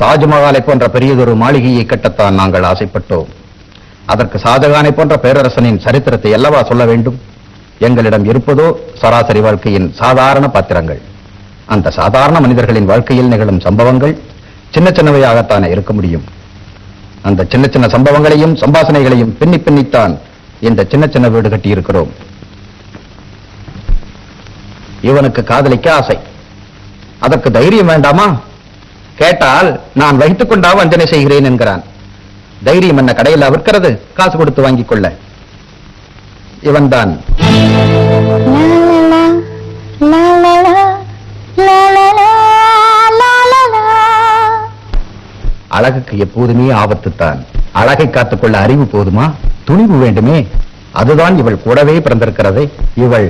தாஜ்மஹாலை போன்ற பெரியதொரு மாளிகையை கட்டத்தான் நாங்கள் ஆசைப்பட்டோம். அதற்கு ஷாஜகானை போன்ற பேரரசனின் சரித்திரத்தை அல்லவா சொல்ல வேண்டும்? எங்களிடம் இருப்பதோ சராசரி வாழ்க்கையின் சாதாரண பாத்திரங்கள். அந்த சாதாரண மனிதர்களின் வாழ்க்கையில் நிகழும் சம்பவங்கள் சின்ன சின்னவையாகத்தானே இருக்க முடியும். அந்த சின்ன சின்ன சம்பவங்களையும் சம்பாசனைகளையும் பின்னி பின்னித்தான் இந்த சின்ன சின்ன வீடு கட்டியிருக்கிறோம். இவனுக்கு காதலிக்க ஆசை. அதற்கு தைரியம் வேண்டாமா? கேட்டால் நான் வைத்துக் கொண்டா வஞ்சனை செய்கிறேன் என்கிறான். தைரியம் என்ன கடையில் விற்கிறது? காசு கொடுத்து வாங்கிக் கொள்ள. இவன்தான் அழகுக்கு எப்போதுமே ஆபத்துத்தான். அழகை காத்துக்கொள்ள அறிவு போதுமா? துணிவு வேண்டுமே. அதுதான் இவள் கூடவே பிறந்திருக்கிறதே. இவள்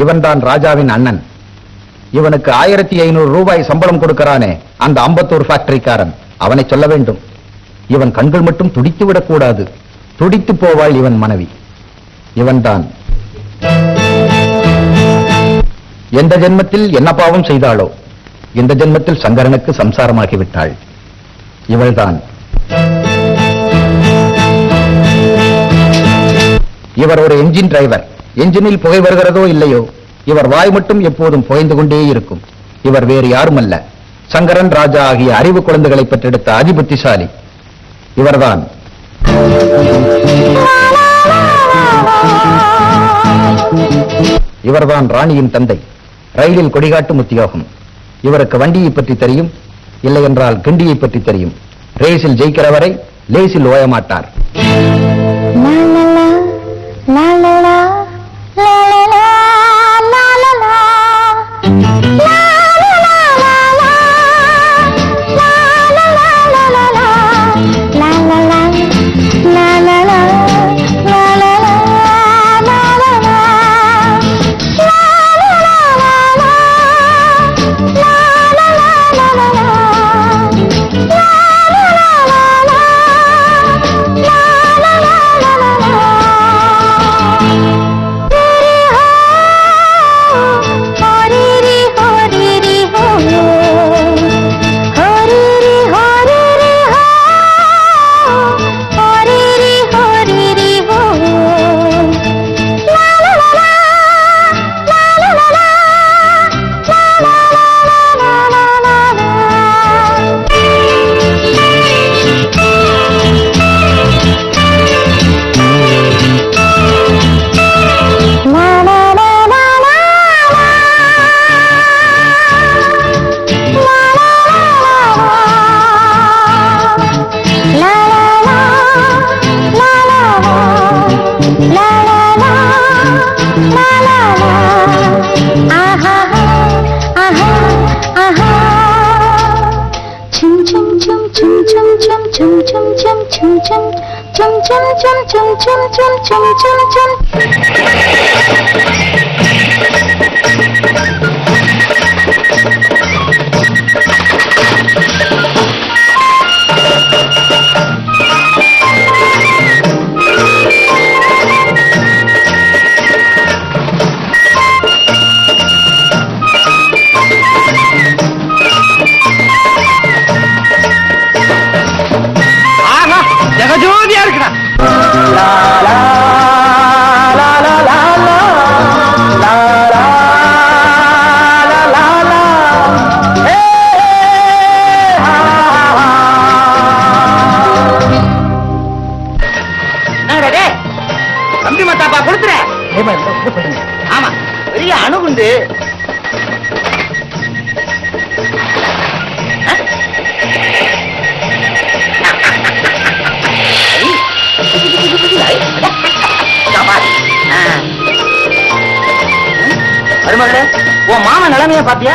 இவன்தான் ராஜாவின் அண்ணன். இவனுக்கு 1500 ரூபாய் சம்பளம் கொடுக்கிறானே அந்த அம்பத்தூர் ஃபேக்டரிக்காரன். அவனை சொல்ல வேண்டும். இவன் கண்கள் மட்டும் துடித்து விடக்கூடாது. துடித்து போவாள் இவன் மனைவி. இவன்தான் எந்த ஜென்மத்தில் என்ன பாவம் செய்தாளோ இந்த ஜென்மத்தில் சங்கரனுக்கு சம்சாரமாகிவிட்டாள். இவள்தான் இவர் ஒரு என்ஜின் டிரைவர். என்ஜினில் புகை வருகிறதோ இல்லையோ இவர் வாய் மட்டும் எப்போதும் புகைந்து கொண்டே இருக்கும். இவர் வேறு யாரும் அல்ல, சங்கரன் ராஜா ஆகிய அறிவு குழந்தைகளை பெற்றெடுத்த அதிபுத்திசாலி. இவர்தான் இவர்தான் ராணியின் தந்தை, ரயிலில் கொடிகாட்டும் உத்தியோகம். இவருக்கு வண்டியை பற்றி தெரியும், இல்லை என்றால் கிண்டியை பற்றி தெரியும். ரேஸில் ஜெயிக்கிறவரை லேசில் ஓயமாட்டார். நிலைமைய பாத்தியா?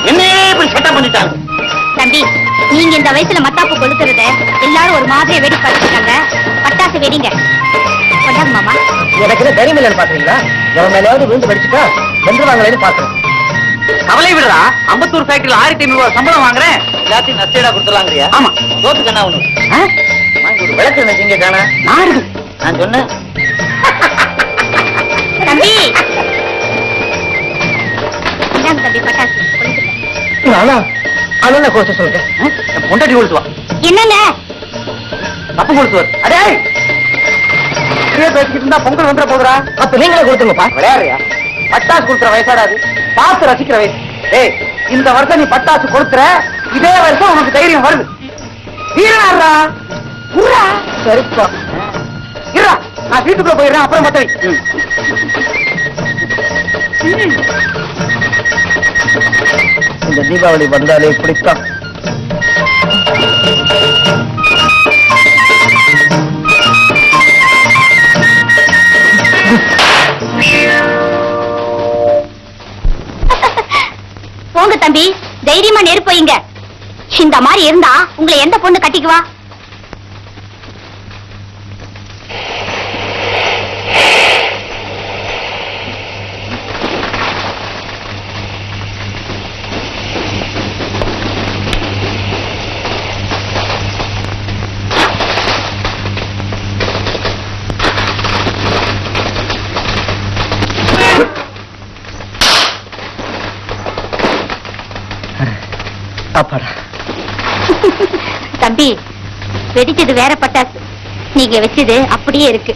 என்னையே இப்படி சட்டம் பண்ணிட்டாங்க. தம்பி, நீங்க இந்த வயசுல மத்தாப்பு கொளுத்துறத எல்லாரும் ஒரு மாதிரியா வெடி பார்த்துருக்காங்க. பட்டாசு வெடிங்க. கொண்டாங்க மாமா. எனக்கு தைரியம் இல்லைன்னு பாக்குறீங்களா? எவன் மேலேயாவது விழுந்து வெடிச்சுட்டா வென்றுவாங்களேன்னு பாக்குறேன். கவலை விடுறா. அம்பத்தூர் ஃபேக்டரியில் 1500 ரூபாய் சம்பளம் வாங்குறேன். எல்லாத்தையும் நஷ்டீடா கொடுத்துலாங்கிறியா? ஆமா. தோத்துக்கு என்ன ஒண்ணு ஒரு விளக்கு நினைச்சீங்க தானே? நான் சொன்னேன். தம்பி, இந்தாங்க தம்பி பட்டாசு கொளுத்துங்க. அண்ணா கோச்ச சொல்றேன். பொண்டாட்டி கொளுத்துவா. என்னங்க தப்பு கொளுத்துவார். அடே பேசிக்கிட்டு இருந்தா பொங்கல் வந்துட போகுறா. அப்ப நீங்களே கொடுத்துங்கப்பா. விளையாடுறியா? பட்டாசு கொடுத்துற வயசாடாது, பார்த்து ரசிக்கிற வயசு. ஏய், இந்த வருஷம் நீ பட்டாசு கொடுத்துற, இதே வருஷம் உனக்கு தைரியம் வருது. வீரனாடுறா. சரிப்பா. இருடா, நான் வீட்டுக்குள்ள போயிடுறேன். அப்புறம் மத்தவை. இந்த தீபாவளி வந்தாலே இப்படித்தான். போங்க தம்பி, தைரியமா நெருப்பு வைங்க. இந்த மாதிரி இருந்தா உங்களை எந்த பொண்ணு கட்டிக்குவா? தம்பி, வெடிச்சது வேற பட்டாசு, நீங்க வச்சது அப்படியே இருக்கு.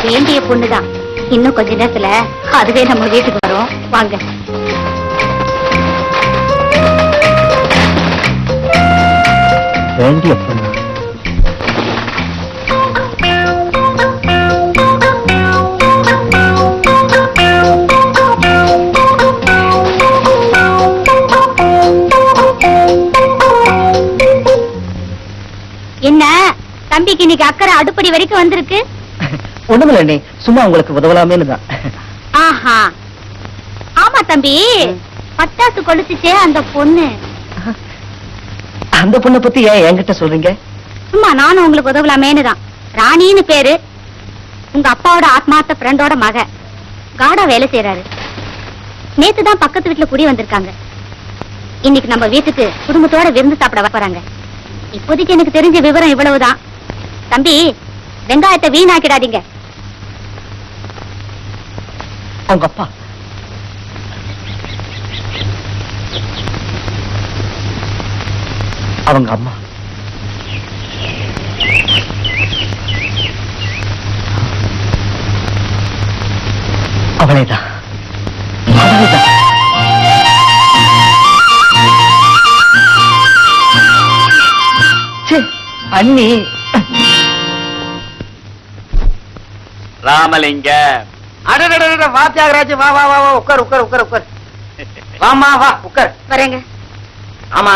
வேண்டிய பொண்ணுதான். இன்னும் கொஞ்ச நேரத்துல அதுவே நம்ம வீட்டுக்கு வரும். வாங்க. வேண்டிய பொண்ணு. என்ன தம்பிக்கு இன்னைக்கு அக்கறை அடுப்படி வரைக்கும் வந்திருக்கு? ஒண்ணுமில்ல அண்ணி, சும்மா உங்களுக்கு உதவலாமேன்னு தான். ஆஹா, ஆமா தம்பி, பட்டாசு கொளுத்துச்சே அந்த பொண்ணு. அந்த பொண்ணை பத்தி ஏன் என்கிட்ட சொல்றீங்க? சும்மா நானும் உங்களுக்கு உதவலாமேன்னு தான். ராணின்னு பேரு. உங்க அப்பாவோட ஆத்மார்த்த ஃப்ரெண்டோட மக. காடா வேலை செய்யறாரு. நேத்து தான் பக்கத்து வீட்டுல குடி வந்திருக்காங்க. இன்னைக்கு நம்ம வீட்டுக்கு குடும்பத்தோட விருந்து சாப்பிட வராங்க. இப்போதைக்கு எனக்கு தெரிஞ்ச விவரம் இவ்வளவுதான். தம்பி, வெங்காயத்தை வீணாக்கிடாதீங்க. அவங்க அப்பா அவங்க அம்மா அவளேதான். அண்ணி. ராமலிங்க, வா தியாகராஜ், வா வா வா, உட்கார் உட்கார் உட்கார் உட்கார். வாமா வா உட்கார். வரேங்க. ஆமா,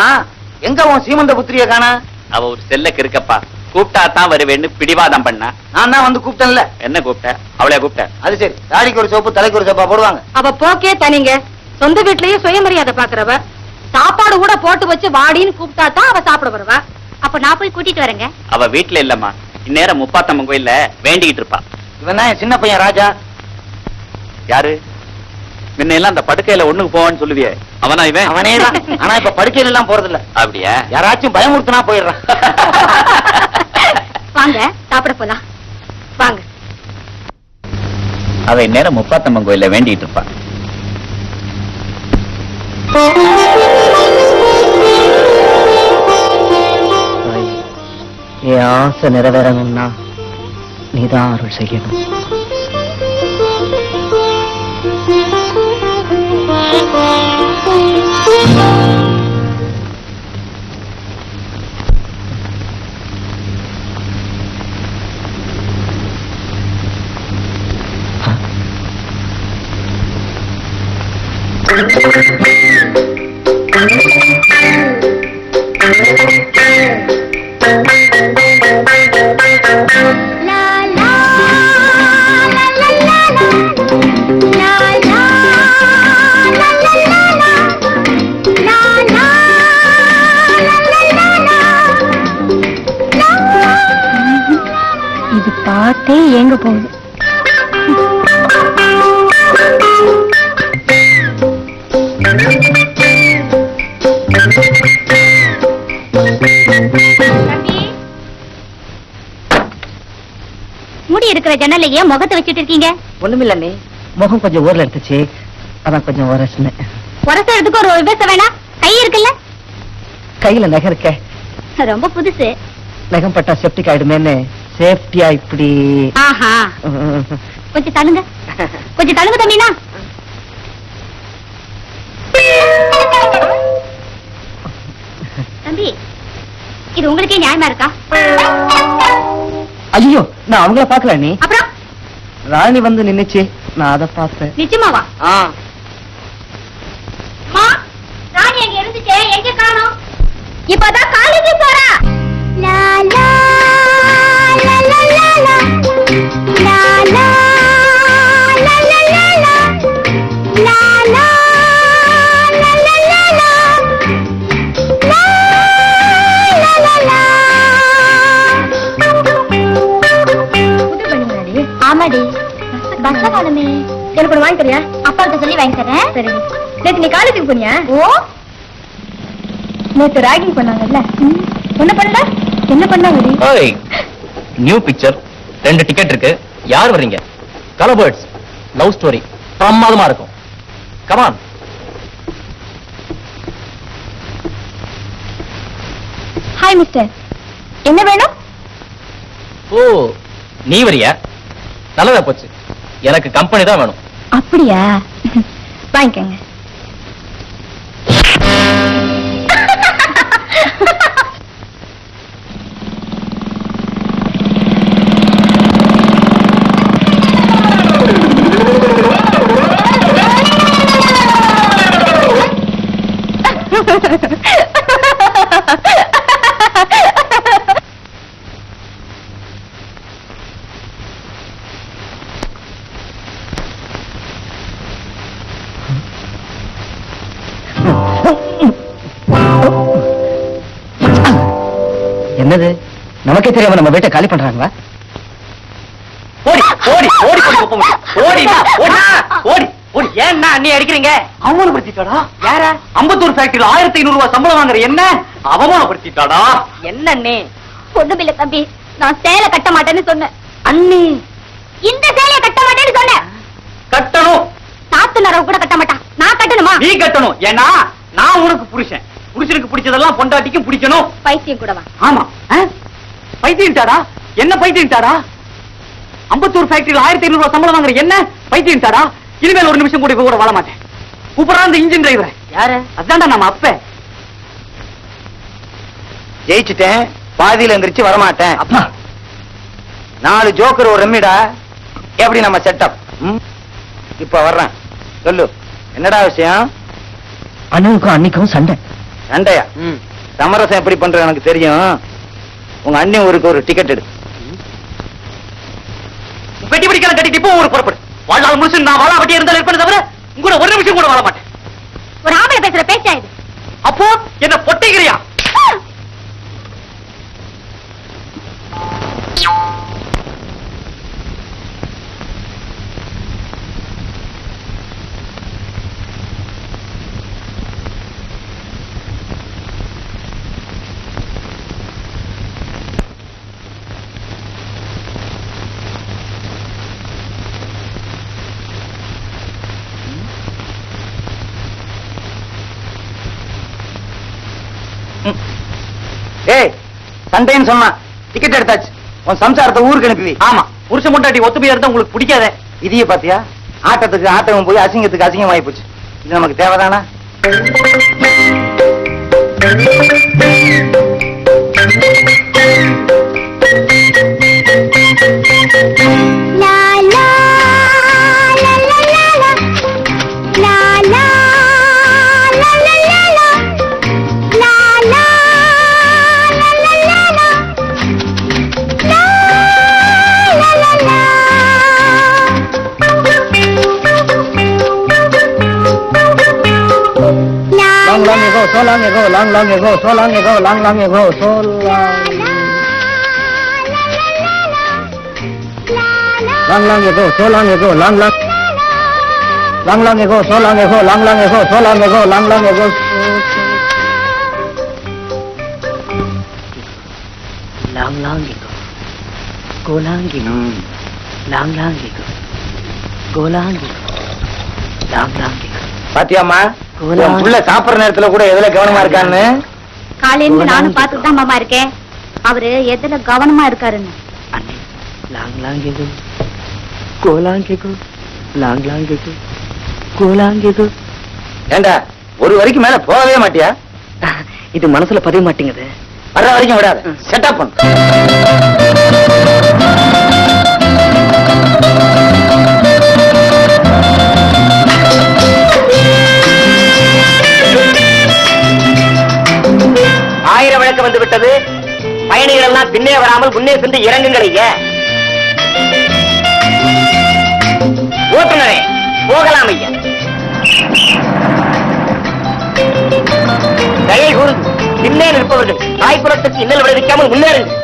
எங்க உன் சீமந்த புத்திரிய காணா? அவ ஒரு செல்லக்கு இருக்கப்பா, கூப்பிட்டா தான் வருவேன்னு பிடிவாதம் பண்ணா. நான் தான் வந்து கூப்பிட்டேன்ல. என்ன கூப்பிட்ட? அவளையா கூப்பிட்ட? அது சரி, தாடிக்கு ஒரு சோப்பு தலைக்கு ஒரு சோப்பா போடுவாங்க. அவ போக்கே தனிங்க. சொந்த வீட்லயே சுயமரியாதை பாக்குறவ. சாப்பாடு கூட போட்டு வச்சு வாடின்னு கூப்பிட்டா தான் அவ சாப்பிட வருவா. அப்ப நான் போய் கூட்டிட்டு வரேங்க. அவ வீட்டுல இல்லம்மா, இந்நேரம் முப்பாத்தம்மன் கோயில்ல வேண்டிக்கிட்டு இருப்பா. இவன் தான் என் சின்ன பையன் ராஜா. யாரு? முன்ன எல்லாம் அந்த படுக்கையில ஒண்ணுக்கு போவான்னு சொல்லுவியே அவனா இவன்? அவனேதான். ஆனா இப்ப படுக்கையில எல்லாம் போறது இல்ல. அப்படியா? யாராச்சும் பயமுறுத்தினா போயிடுறான். வாங்க சாப்பிட போலாம் வாங்க. அவ நேரம் முப்பாத்தம்மன் கோயில வேண்டிட்டு இருப்பா. என் ஆசை நிறைவேறணும்னா நீதான் அருள் செய்யணும். இது பாட்டே எங்க போகுது. முடி இருக்கிற ஜன்னலையே முகத்தை வச்சுட்டு இருக்கீங்க. ஒண்ணுமில்ல நீ முகம் கொஞ்சம் ஊர்ல எடுத்துச்சு, அதான் கொஞ்சம் உரசுன்னு. உரசறதுக்கு ஒரு விவசாயம் வேணா? கை இருக்குல்ல? கையில நகை இருக்க, ரொம்ப புதுசு. நகம் பட்டா செப்டிக் ஆயிடுமேன்னு சேஃப்டியா இப்படி. ஆஹா, கொஞ்சம் தள்ளுங்க, கொஞ்சம் தள்ளுங்க தம்பினா. தம்பி, இது உங்களுக்கே நியாயமா இருக்கா? ஐயோ, நான் அவங்கள பாக்கல நீ. அப்புறம் ராணி வந்து நின்னுச்சு, நான் அதை பார்த்தேன். நிஜமாவா? அம்மா, ராணி அங்க இருந்துச்சே, எங்க காணோம்? இப்பதான் காலேஜ் போறா. லா லா லா லா லா லா லா லா லா லா லா லா லா லா லா லா லா லா ஆமாடி, பஸ்ல காணுமே. எனக்கு ஒண்ணு வாங்கி தரியா? அப்பா கிட்ட சொல்லி வாங்கி தரேன். சரி. நேத்து நீ காலேஜுக்கு போனியா? ஓ, நேத்து ராகிங் பண்ணாங்கல்ல, என்ன பண்ணல? என்ன பண்ணாங்கடி? ஓய், நியூ பிக்சர், 2 டிக்கெட் இருக்கு. யார் வர்றீங்க? கலபர்ட்ஸ் லவ் ஸ்டோரி பிரமாதமா இருக்கும். கமான். ஹாய் மிஸ்டர், என்ன வேணும்? ஓ, நீ வரியா? நல்லதா போச்சு. எனக்கு கம்பெனி தான் வேணும். அப்படியா? வாங்கிக்கங்க. என்னது, நமக்கே தெரியாம நம்ம வீட்டை காலி பண்றாங்களா? ஓடி ஓடி ஓடி ஓடி ஓடி ஓடி ஓடி ஓடி. ஏன்னா அண்ணி அடிக்கிறீங்க? அவமானப்படுத்திட்டாடா. யார? அம்பத்தூர் ஃபேக்டரியில 1500 ரூபாய் சம்பளம் வாங்குற என்ன அவமானப்படுத்திட்டாடா. என்ன அண்ணி? ஒண்ணுமில்ல தம்பி, நான் சேலை கட்ட மாட்டேன்னு சொன்னேன். அண்ணி, இந்த சேலையை கட்ட மாட்டேன்னு சொன்னேன். கட்டணும். சாத்து நரவு கூட கட்ட மாட்டா, நான் கட்டணுமா? நீ கட்டணும். ஏன்னா நான் உனக்கு புருஷன். புருஷனுக்கு பிடிச்சதெல்லாம் பொண்டாட்டிக்கும் பிடிக்கணும். பைத்தியம் கூடவா? ஆமா. பைத்தியம்டாடா. என்ன பைத்தியம்டாடா? அம்பத்தூர் ஃபேக்டரியில 1500 ரூபாய் சம்பளம் வாங்குற என்ன பைத்தியம்டாடா. இனிமேல் ஒரு நிமிஷம் கூட கூட வாழ மாட்டேன். கூப்பிடா அந்த இன்ஜின் டிரைவர். யாரு? அதான்டா நம்ம அப்ப. ஜெயிச்சுட்டேன், பாதியில எந்திரிச்சு வரமாட்டேன். அப்பா 4 ஜோக்கர் ஒரு ரம்மிடா. எப்படி நம்ம செட்டப்? இப்ப வர்றேன், சொல்லு என்னடா விஷயம்? அண்ணனுக்கும் அன்னிக்கும் சண்டை. சண்டையா? சமரசம் எப்படி பண்ற எனக்கு தெரியும். உங்க அண்ணன் ஊருக்கு ஒரு டிக்கெட் எடு. வெட்டி பிடிக்கலாம் கட்டிட்டு இப்போ ஒரு புறப்படு. வாழ்நாள் முழுசு நான் வாழ வட்டி இருந்தாலும் இருப்பேன் தவிர உங்களோட ஒரு நிமிஷம் கூட வாழ மாட்டேன். ஒரு ஆம்பளை பேசுற பேச்சா இது? அப்போ என்ன பொட்டைக்கிறியா? ஏய் சண்டைன்னு சொன்னா டிக்கெட் எடுத்தாச்சு. உன் சம்சாரத்தை ஊருக்கு அனுப்பி. ஆமா, புருஷ முண்டாட்டி ஒத்துமையா இருந்தா உங்களுக்கு பிடிக்காத. இதையே பாத்தியா, ஆட்டத்துக்கு ஆட்டமும் போய் அசிங்கத்துக்கு அசிங்கமாயி போச்சு. இது நமக்கு தேவைதானா? Long ago, so long ago, long ago, so long ago, long ago, so long ago, so long ago, long ago, so long ago, long ago, so long ago, long ago. Long ago, go long ago, long ago, go long ago, long ago. பாத்தியாமா, உள்ள சாப்பிடுற நேரத்துல கூட எதுல கவனமா இருக்கான்னு? காலையில நானும் பார்த்துட்டு தான் மாமா இருக்கேன். அவரு எதுல கவனமா இருக்காருன்னு. ஏண்டா, ஒரு வரைக்கும் மேல போகவே மாட்டியா? இது மனசுல பதிய மாட்டேங்குது. வர்ற வரைக்கும் விடாது. செட்டப் பண்ணு. ஆயிரம் விளக்கு வந்து விட்டது. பயணிகள் எல்லாம் பின்னே வராமல் முன்னே சென்று இறங்குங்கள் ஐயா. ஓட்டுநரே, போகலாம் ஐயா. தயை கூர்ந்து பின்னே நிற்பவர்கள் தாய்ப்புறத்துக்கு இன்னல் விளைவிக்காமல் முன்னேறுங்கள்.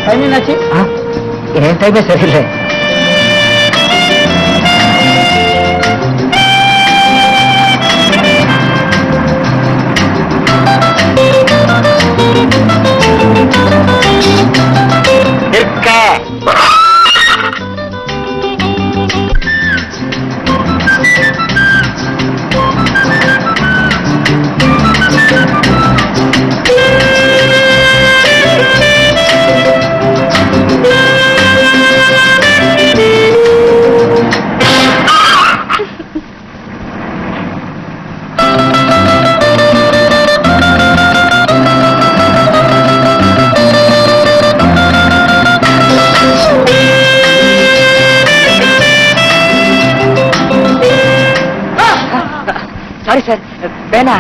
டைம் என்னாச்சு? என் டைமே சரியில்லை. சாரி சார், பேனா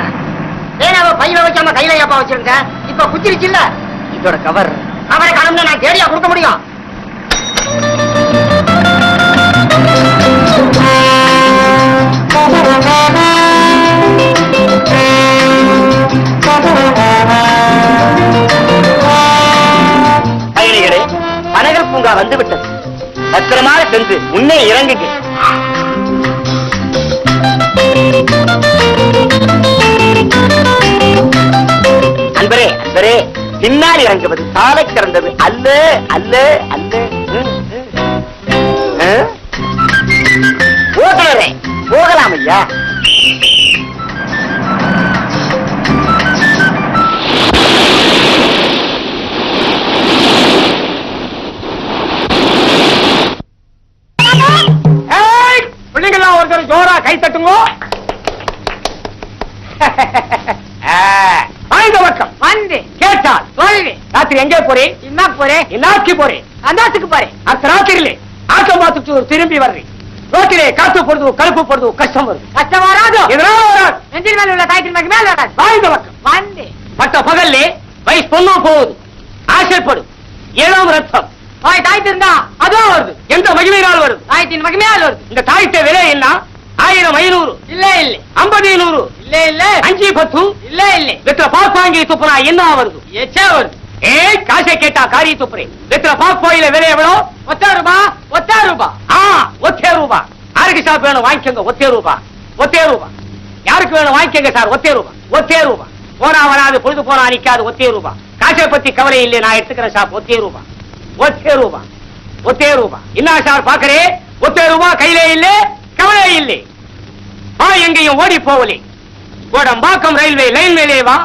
பேனாவை பையில வைக்காம கையில ஏப்பா வச்சிருங்க. இப்ப குச்சிருச்சு இல்ல, இதோட கவர் கவரை காணும்னு நான் தேடியா கொடுக்க முடியும்? பயணிகளே, பனகல் பூங்கா வந்து விட்டது. பத்திரமாக சென்று முன்னே இறங்குங்க. அன்பரே, அன்பரே, பின்னால் இறங்குவது சாலை திறந்தது அல்ல அல்ல அல்ல. ஓட்டுநரே, போகலாம் ஐயா. பிள்ளைங்கெல்லாம் ஒருத்தர் ஜோரா கை தட்டுங்கோ. வந்து கேட்டால் சொல்வி. ராத்திரி எங்கே போறே? என்ன போறே? எல்லாக்கு போறே? அந்தாத்துக்கு போறே. அந்த ராத்திரிலே ஆட்டம் பார்த்துட்டு திரும்பி வர்றேன். ரோட்டிலே காத்து போடுது, கருப்பு போடுது, கஷ்டம் வருது. கஷ்டம் வராது, எதனால வராது? நெஞ்சின் மேல உள்ள தாய்த்தின் மேல வராது. வாழ்ந்த பக்கம் வந்து பட்ட பகல்லே வயசு பொண்ணு போகுது, ஆசைப்படும், ஏழாம் ரத்தம் தாய்த்து இருந்தா அதோ வருது. எந்த மகிமையினால் வருது? தாய்த்தின் மகிமையால் வருது. இந்த தாய்த்த விலை என்ன? 1000 500 இல்ல இல்ல, 50 100 இல்ல இல்ல, 5 10 இல்ல இல்ல. வீட்டுல பால் வாங்கி துப்புனா என்ன வருது? எச்சா வருது. ஏய் காசை கேட்டா காரி துப்புறே வெத்தல பாக் போயில விலை எவ்வளோ? 10 ரூபாய். 10 ரூபாய். 10 ரூபாய். யாருக்கு சாப் வேணும் வாங்கிக்கோங்க. 10 ரூபாய். 10 ரூபாய். யாருக்கு வேணும் வாங்கிக்கோங்க சார். 10 ரூபாய். 10 ரூபாய். போனா வராது, பொழுது போனா நிக்காது. 10 ரூபாய். காசை பத்தி கவலை இல்லை, நான் எடுத்துக்கிறேன் சாப். 10 ரூபாய். 10 ரூபாய். 10 ரூபாய். என்ன சார் பாக்குறே? 10 ரூபாய் கையிலே இல்லை, கவலை இல்லை. எங்கேயும் ஓடி போகலே. கோடம்பாக்கம் ரயில்வே லைன் மேலே வா,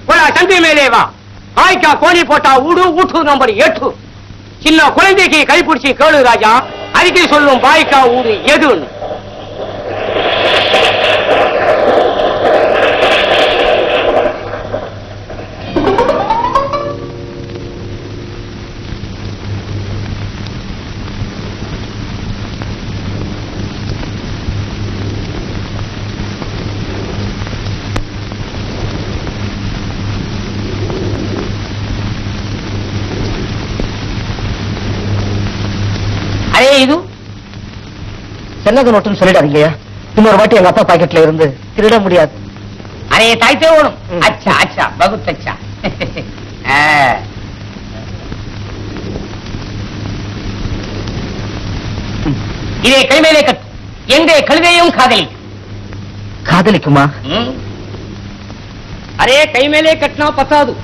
கோடா சந்தி மேலே வா. காய்க்கா கோணி போட்டா ஊடு, ஊட்டு நம்பர் 8. சின்ன குழந்தைக்கு கைப்பிடிச்சி கேளு ராஜா, அதுக்கு சொல்லும் பாய்க்கா ஊடு எதுன்னு. இது சென்னது நோட்டுன்னு சொல்லிடாதீங்க. இன்னொரு வாட்டி எங்க அப்பா பாக்கெட்ல இருந்து திருட முடியாது. அரே தாய்த்தே ஓடும். அச்சா அச்சா பகுத் அச்சா. இதே கைமேலே கட்டு. எங்கே கழுதையும் காதலிக்குமா? அரே கைமேலே கட்டினா பத்தாது,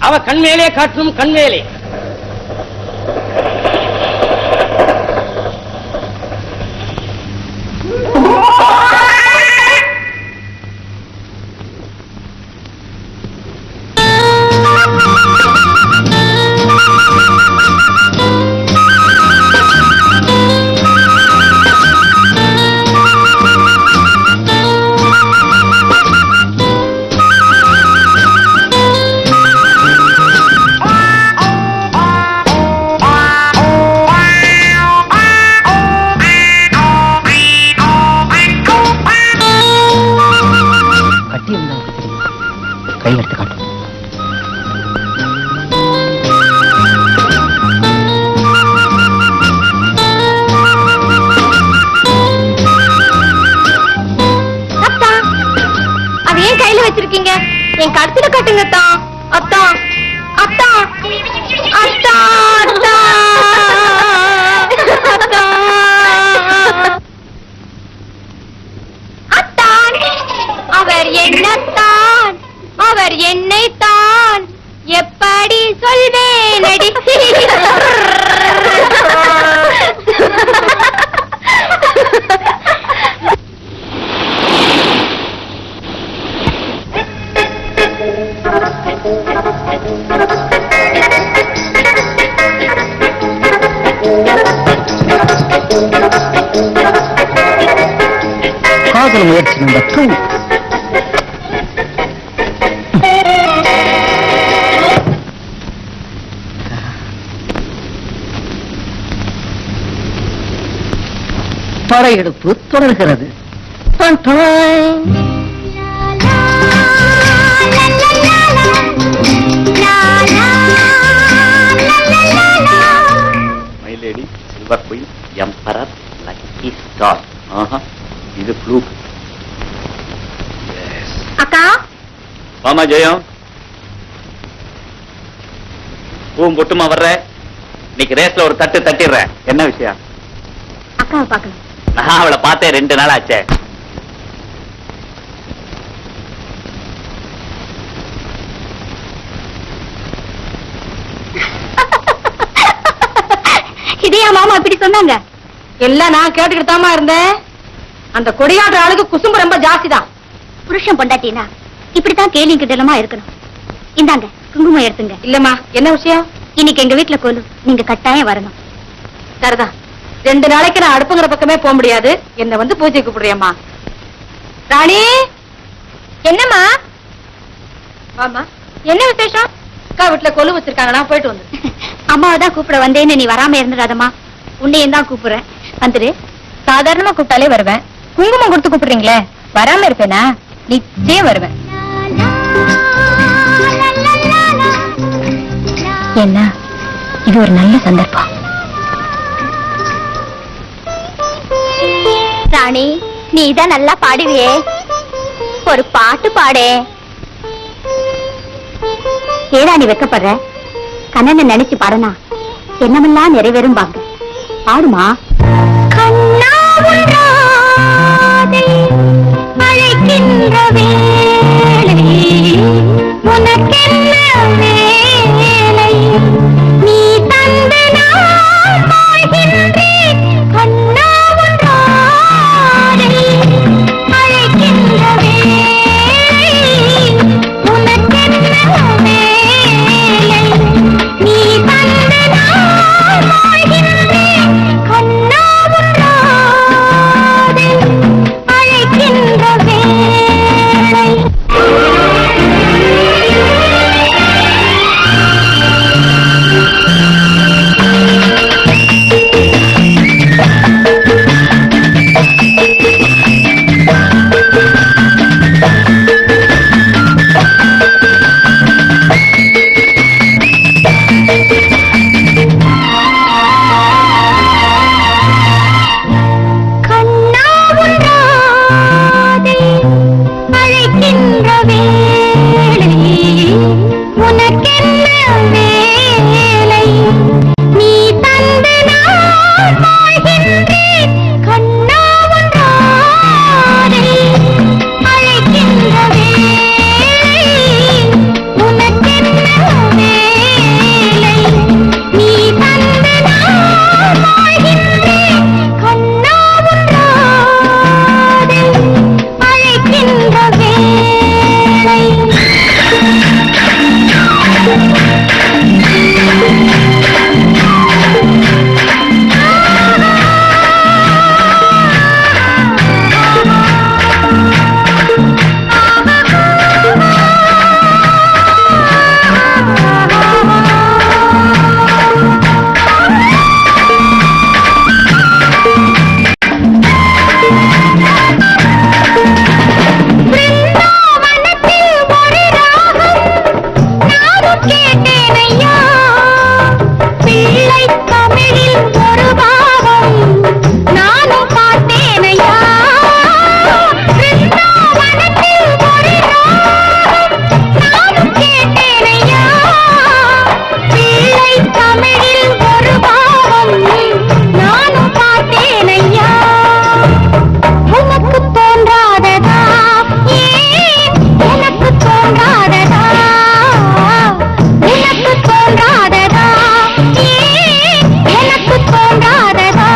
அவ கண்மேலே காட்டும். கண்மேலே என் கருத்துல கட்டுங்க அத்தா. அத்தா அத்தா அத்தா அத்தா அத்தான். அவர் என்னத்தான், அவர் என்னைத்தான் எப்படி சொல்வேன் அடி. காதல் முயற்சி நம்பர் 2. படையெடுப்பு தொடர்கிறது. My lady, silver queen, emperor, lucky star. இது ப்ளூ. அக்கா வாமா ஜெயம். பூம் பொட்டுமா வர்ற. இன்னைக்கு ரேஸ்ல ஒரு தட்டு தட்டிடுறேன். என்ன விஷயம்? அக்காவை பார்க்கணும். நான் அவளை பார்த்தேன் 2 நாள் ஆச்சே. இதையா மாமா இப்படி சொன்னாங்க? எல்லாம் நான் கேட்டுக்கிட்டு தாமா இருந்தேன். அந்த கொடியாட்ட ஆளுக்கு குசும்பு ரொம்ப ஜாஸ்தி தான். புருஷன் பொண்டாட்டினா இப்படித்தான் கேலி கிட்டலமா இருக்கணும். இந்தாங்க குங்குமம் எடுத்துங்க. இல்லம்மா, என்ன விஷயம்? இன்னைக்கு எங்க வீட்டுல கோலு, நீங்க கட்டாயம் வரணும். சரிதான். 2 நாளைக்கு நான் அடுப்புங்கிற பக்கமே போக முடியாது. என்ன வந்து பூஜை கூப்பிடுறியம்மா. ராணி, என்னம்மா? வாமா. என்ன விசேஷம்? அக்கா வீட்டுல கொலு வச்சிருக்காங்க, நான் போயிட்டு வந்து. அம்மாவை தான் கூப்பிட வந்தேன்னு நீ வராம இருந்துடாதம்மா. உன்னையும் தான் கூப்பிடுறேன், வந்துரு. சாதாரணமா கூப்பிட்டாலே வருவேன். குங்குமம் கொடுத்து கூப்பிடுறீங்களே, வராம இருப்பேனா? நிச்சயம் வருவேன். என்ன, இது ஒரு நல்ல சந்தர்ப்பம். ராணி, நீ தான் நல்லா பாடுவியே, ஒரு பாட்டு பாடே. ஏடா நீ வெக்கப்படுற? கண்ணனை நினைச்சு பாடனா என்னமெல்லாம் நிறைவேறும் பாங்க. பாடுமா. கண்ணா உன்றாதை அழைக்கின்ற வேளை உனக்கென்ன வேலை நீ தந்த நான் வாழ்கின்றேன். கண்ணா உன்றாதை அழைக்கின்ற வேளை உனக்கென்ன வேலை நீ தந்த நான் வாழ்கின்றேன். கண்ணா உன்றாதை அழைக்கின்ற வேளை. கண்ணா உன்றாதை அழைக்கின்ற வேளை உனக்கென்ன வேலை நீ தந்த நான் வாழ்கின்றேன். கண்ணா உன்றாதை அழைக்கின்ற வேளை உனக்கென்ன வேலை நீ தந்த நான் வாழ்கின்றேன். கண்ணா உன்றாதை அழைக்கின்ற வேளை. பிருந்தாவனத்தில் ஒரு ராகம் நானும் கேட்டேனையா. பிள்ளை தமிழில் ஒரு பாவம் நானும் பார்த்தேனையா. பிருந்தாவனத்தில் ஒரு ராகம் நானும் கேட்டேனையா. பிள்ளை தமிழில் ஒரு பாவம் நானும் பார்த்தேனையா. உனக்கு தோன்றாததா ஏன் எனக்கு தோன்றாததா உனக்கு தோன்றாததா ஏன் எனக்கு தோன்றாததா.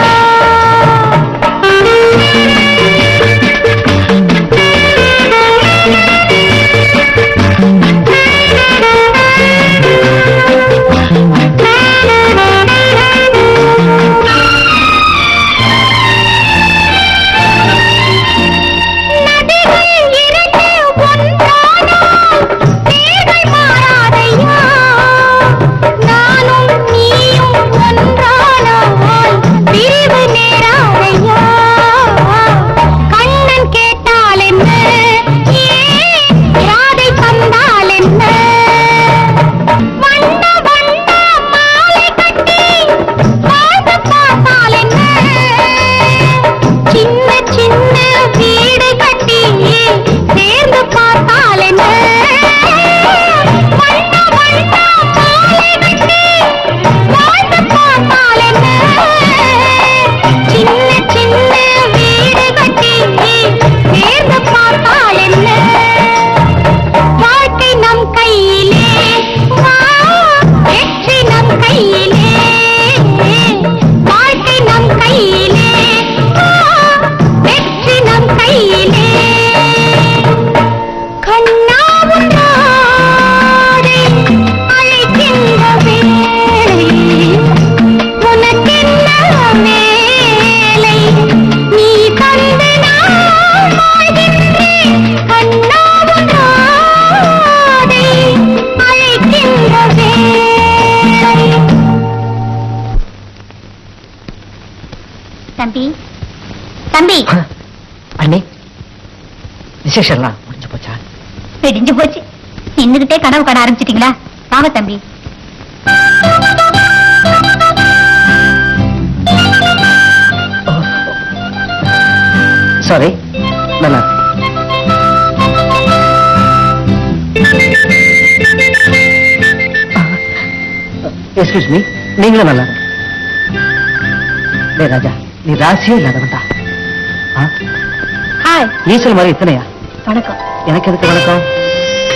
நதிகள் இரண்டு ஒன்றானால் தேர்கள் மாறாதையா. நானும் நீயும் ஒன்றானால் பிரிவு நேராதையா. கண்ணன் கேட்டால் என்ன ஏன் ராதை தந்தால் என்ன. வண்ண வண்ண மாலை கட்டி வாழ்ந்து பார்த்தால் என்ன. சின்ன சின்ன வீடு கட்டி சேர்ந்து பார்த்தால் என்ன. வண்ண வண்ண மாலை கட்டி வாழ்ந்து பார்த்தால் என்ன. சின்ன சின்ன வீடு கட்டி சேர்ந்து பார்த்தால் என்ன. வாழ்க்கை நம் கையிலே வா வெற்றி நம் கையிலே. வாழ்க்கை நம் கையிலே வா வெற்றி நம் கையிலே. கண்ணா உன்றாதை அழைக்கின்ற வேளை உனக்கென்ன வேலை நீ தந்த நான் வாழ்கின்றேன். கண்ணா உன்றாதை அழைக்கின்ற வேளை. தம்பி தம்பி அண்ணி விசேஷம்லாம் முடிஞ்சு போச்சா? வெடிஞ்சு போச்சு. நின்னுகிட்டே கனவு காண ஆரம்பிச்சிட்டீங்களா? வாங்க தம்பி. சாரி நல்லா எக்ஸ்கியூஸ் மீ, நீங்களும் நல்லா இருங்க. டேய் ராஜா, நீ ராசியே இல்லாதவன்டா. ஹாய். ஈசல் மாதிரி இத்தனையா? வணக்கம். எனக்கு எதுக்கு வணக்கம்?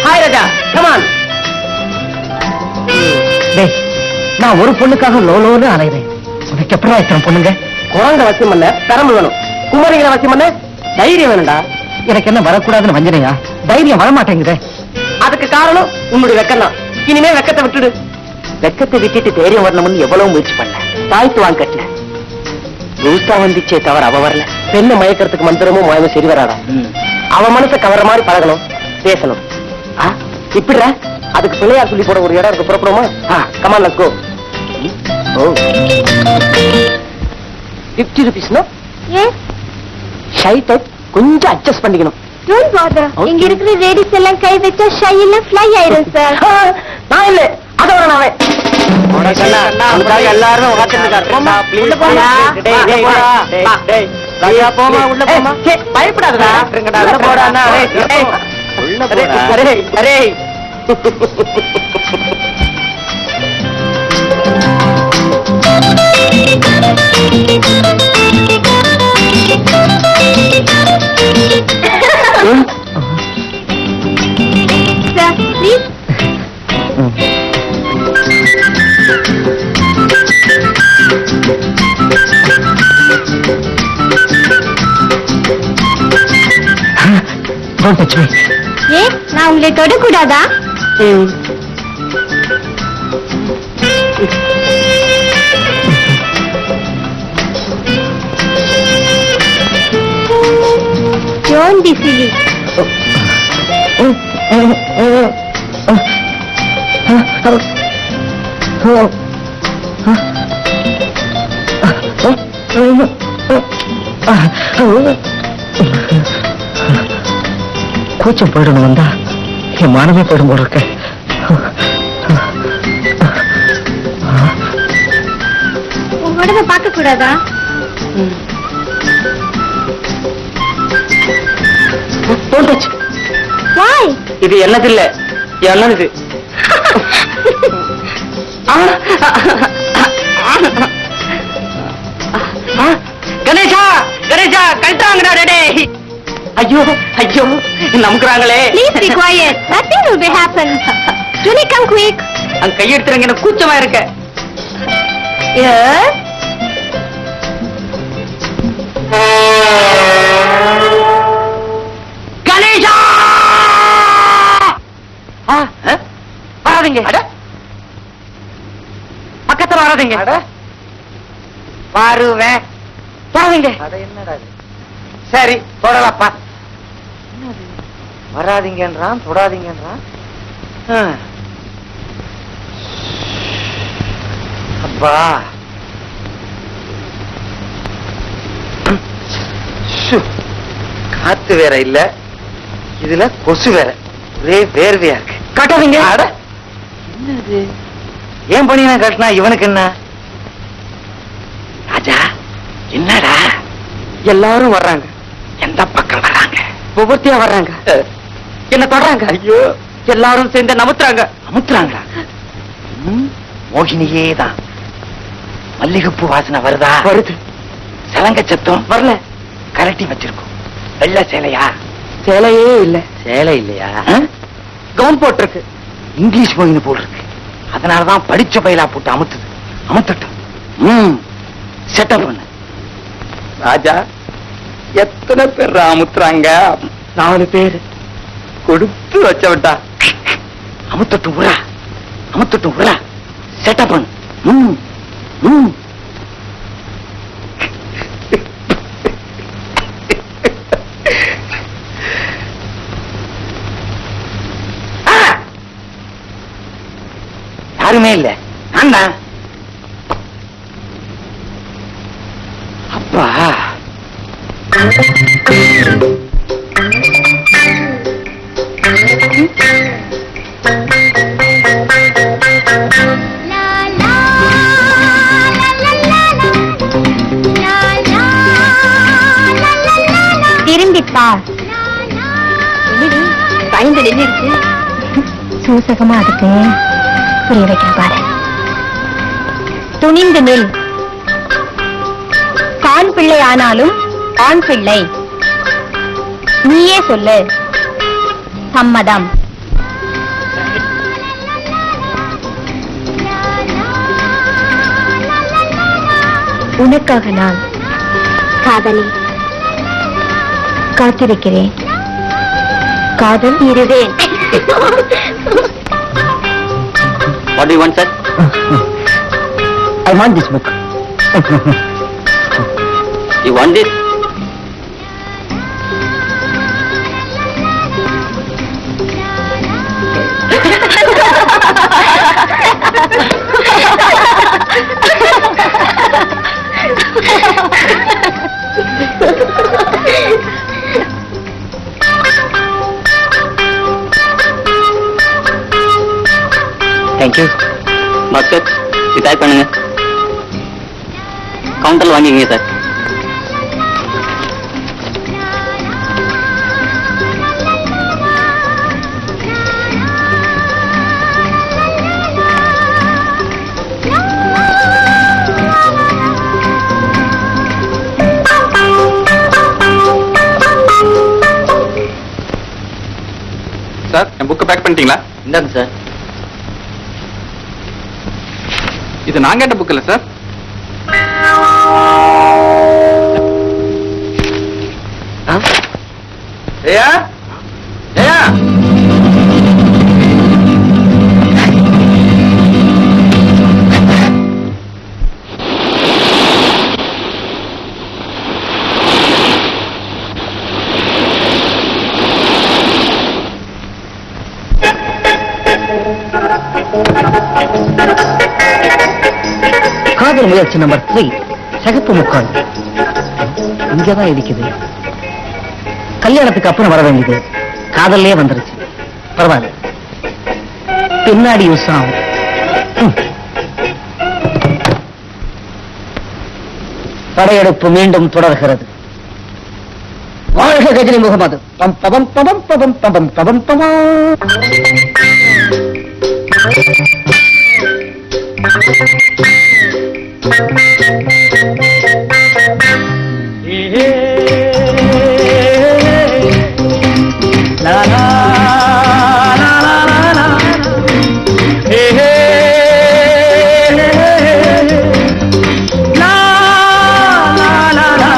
ஹாய் ராஜா, கமான். டேய், நான் ஒரு பொண்ணுக்காக லோலோன்னு அலைகிறேன். உனக்கு எப்படா இத்தனை பொண்ணுங்க? குழந்தை வசியம் பண்ண திறமை வேணும், குமரிகளை வசியம் பண்ண தைரியம் வேணும்டா. எனக்கு என்ன வரக்கூடாதுன்னு வஞ்சனையா? தைரியம் வரமாட்டேங்குதே. அதுக்கு காரணம் உன்னுடைய வெக்கம் தான். இனிமே வெக்கத்தை விட்டுடு. வெக்கத்தை விட்டுட்டு தைரியம் வரணும்னு எவ்வளவு முயற்சி பண்ண, தாய்த்து வாங்க கட்டின. ரூஸ்தா வந்துச்சே தவிர அவ வரல. பெண்ணை மயக்கிறதுக்கு மந்திரமும் மயமும் சரி வராதா? அவன் மனசை கவர மாதிரி பழகணும், பேசணும். இப்படிற அதுக்கு பிள்ளையார் சொல்லி போட ஒரு இடம் இருக்கு, புறப்படுமா? Come on, let's go. Oh, 50 rupees. Yes. Shy type, கொஞ்சம் அட்ஜஸ்ட் பண்ணிக்கணும். Don't bother. Okay. இங்க இருக்கிற லேடிஸ் எல்லாம் கை வச்சா ஷை இல்ல ஃப்ளை ஆயிரும் சார். நான் இல்ல, அதோட நாவே எல்லாரும் பயப்படாதா? Sir please. Don't touch me. ஏ, நான் உங்களை தொடக்கூடாதா? Don't be silly. கூச்சம் போயிடணும் வந்தா என் மானமே போயிடும் போல இருக்க. உங்க உடம்ப பார்க்க கூடாதா? Don't touch. Why? இது என்னது இல்ல, என்னது? கணேஷா, கணேஷா, கழித்தாங்கடா டே. ஐயோ ஐயோ, நம்புறாங்களே. Please be quiet. Nothing will be happen. Julie, come quick. அங்க கையெடுத்துறங்க, எனக்கு கூச்சமா இருக்க. Yes. கணேஷா, வராதீங்க. பக்கத்துல வராதீங்க. வருவேன். வராதீங்க. என்னடா சரி, தொடலப்பா. வராதீங்கன்றான், தொடாதீங்கன்றான். அப்பா, காத்து வேற இல்ல, இதுல கொசு வேற, ஒரே வேர்வையா இருக்கு. காட்டாதீங்க. என்னது, ஏன் பண்ணினா காட்டினா இவனுக்கு என்ன? ராஜா, என்னடா? எல்லாரும் வர்றாங்க. எந்த பக்கம் வர்றாங்க? ஒவ்வொருத்தையா வர்றாங்க, என்ன தொடறாங்க. ஐயோ, எல்லாரும் சேர்ந்து நமுத்துறாங்க. நமுத்துறாங்க. மோகினியே தான். மல்லிகைப்பூ வாசனை வருதா? வருது. சலங்க சத்தம் வரல. கரட்டி வச்சிருக்கோம். வெள்ளை சேலையா? சேலையே இல்ல. சேலை இல்லையா? கவுன் போட்டிருக்கு. இங்கிலீஷ் மொழின்னு போட்டிருக்கு. அதனாலதான் படிச்ச பயிலா போட்டு அமுத்துது. அமுத்தட்டும். செட்டப் பண்ணு. ராஜா, எத்தனை பேர் அமுத்துறாங்க? 4 பேர். கொடுத்து வச்சவட்டா. அமுத்தட்டும் உரா, அமுத்தட்டும் உரா. செட்டப் பண்ணு. யாருமே இல்ல, நான் தான். அப்பா, திரும்பிப்பா. பயந்து நின்றுடுச்சு. சூசகமா அதுக்கு புரிய வைக்கிற பாரு. துணிந்து நில். ஆண் பிள்ளை ஆனாலும் ஆண் பிள்ளை. நீயே சொல்லு. சம்மதம். உனக்காக நான் காதலி காத்திருக்கிறேன். காதல் இருவேன். What do you want, sir? I want this book. You want this? Thank you. Basket, இது type பண்ணுங்க. கவுண்டர்ல வாங்கிக்கங்க சார். சார், என் புக்கை பேக் பண்ணிட்டீங்களா? இந்தாங்க சார். இது நான் கேட்ட புக் இல்ல சார். ஏயா ஏயா காதல் முயற்சி நம்பர் 3, சிகப்பு முக்கால். இங்கதான் இருக்குது. கல்யாணத்துக்கு அப்புறம் வர வேண்டியது காதல்லே வந்துருச்சு. பரவாயில்ல, பின்னாடி யூஸ் ஆகும். படையெடுப்பு மீண்டும் தொடர்கிறது. வாழ்க கஜினி முகமது. பம் பபம் பபம் பபம் பபம் பபம் பபம். La la la la la la. Hey hey la la la la.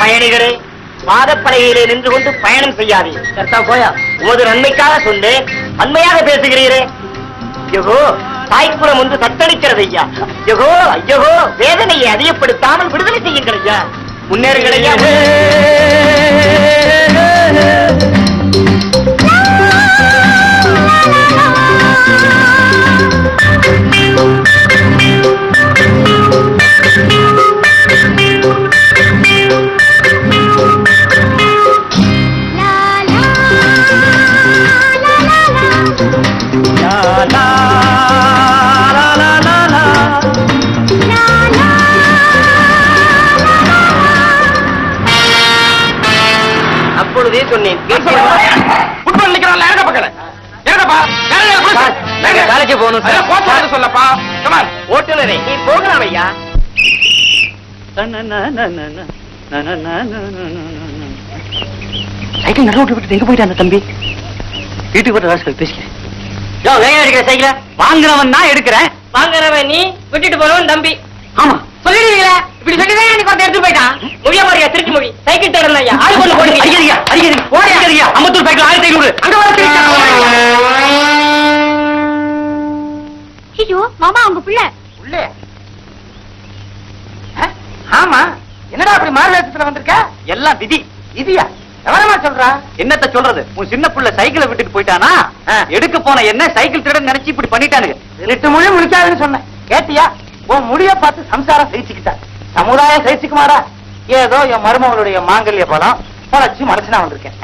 பயணிகளே, வாதப்பலகையிலே நின்று கொண்டு பயணம் செய்யாதீர்கள். போயா, உமது நன்மைக்காக சொன்னேன், அண்மையாக பேசுகிறீரே. ஐயோ, தாய்க்குளம் ஒன்று தத்தளிக்கிறது ஐயா. ஐயோ ஐயோ, வேதனையை அதிகப்படுத்தாமல் விடுதலை செய்யுங்கள் ஐயா. முன்னேறுங்கள் ஐயா. அப்பொழுதே சொன்னேன். வேலைக்கு போகணும் சொல்லப்பா. ஓட்டுநரே, நீ போகலாம் ஐயா. சைக்கிள் நடுவோட்டு விட்டு எங்க போயிட்டான் அந்த தம்பி? வீட்டுக்கு போட்டு ராஸ்கல் பேசிக்கிறேன். யோ, வேக எடுக்கிற சைக்கிள வாங்குறவன் தான் எடுக்கிறேன். வாங்குறவன் நீ, விட்டுட்டு போறவன் தம்பி. ஆமா, சொல்லிடுவீங்களா? இப்படி சொல்லிதான் எனக்கு ஒருத்தன் எடுத்து போயிட்டான். மொழியா மாறியா, திருச்சி மொழி. சைக்கிள் தேடணும் ஐயா. ஆள் கொண்டு போடுங்க. அடிக்கிறீங்க, அடிக்கிறீங்க, ஓடியா அம்பத்தூர் சைக்கிள் 1500. அங்க வர ஐயோ மாமா உங்க பிள்ளை. உள்ளே. ஆமா, என்னடா அப்படி மார்வேஷத்துல வந்திருக்க? எல்லாம் விதி. விதியா? எவரமா சொல்றா? என்னத்த சொல்றது? உன் சின்ன புள்ள சைக்கிளை விட்டுட்டு போயிட்டானா? எடுக்க போன என்ன சைக்கிள் திருடன் நினைச்சு இப்படி பண்ணிட்டானுங்க. 8 மொழி முடிக்காதுன்னு சொன்னேன், கேட்டியா? உன் முடிய பார்த்து சம்சாரம் சகிச்சுக்கிட்டா, சமுதாயம் சகிச்சுக்குமாடா? ஏதோ என் மருமகளுடைய மாங்கல்ய பலம் பழச்சு மனசுனா வந்திருக்கேன்.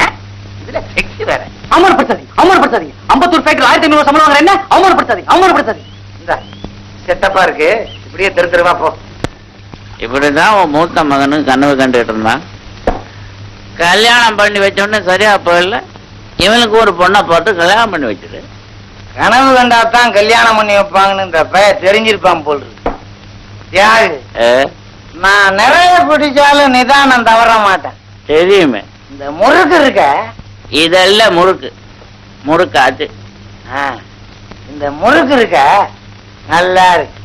இதுல செக்ஸ் வேற. அவமானப்படுத்தாதீங்க, அவமானப்படுத்தாதீங்க. அம்பத்தூர் சைக்கிள் 1500 சம்பளம் வாங்குற என்ன? அவமானப்படுத்தாதீங்க, அவமானப்படுத்தாதீங்க. இந்த செட்டப்பா இருக்கு, இப்படியே தெரு தெருவா போ. இப்படிதான் உன் மூத்த மகனும் கனவு கண்டுகிட்டு இருந்தான். கல்யாணம் பண்ணி வச்சோடனே சரியா போயிடல. இவனுக்கு ஒரு பொண்ணை பார்த்து கல்யாணம் பண்ணி வச்சிரு. கனவு கண்டாத்தான் கல்யாணம் பண்ணி வைப்பாங்கன்னு இந்த பையன் தெரிஞ்சிருப்பான் போல் இருக்கு. தியாகு, நான் நிறைய பிடிச்சாலும் நிதானம் தவற மாட்டேன். தெரியுமே. இந்த முறுக்கு இருக்க, இதெல்லாம் முறுக்கு முறுக்காச்சு. இந்த முறுக்கு இருக்க நல்லா இருக்கு,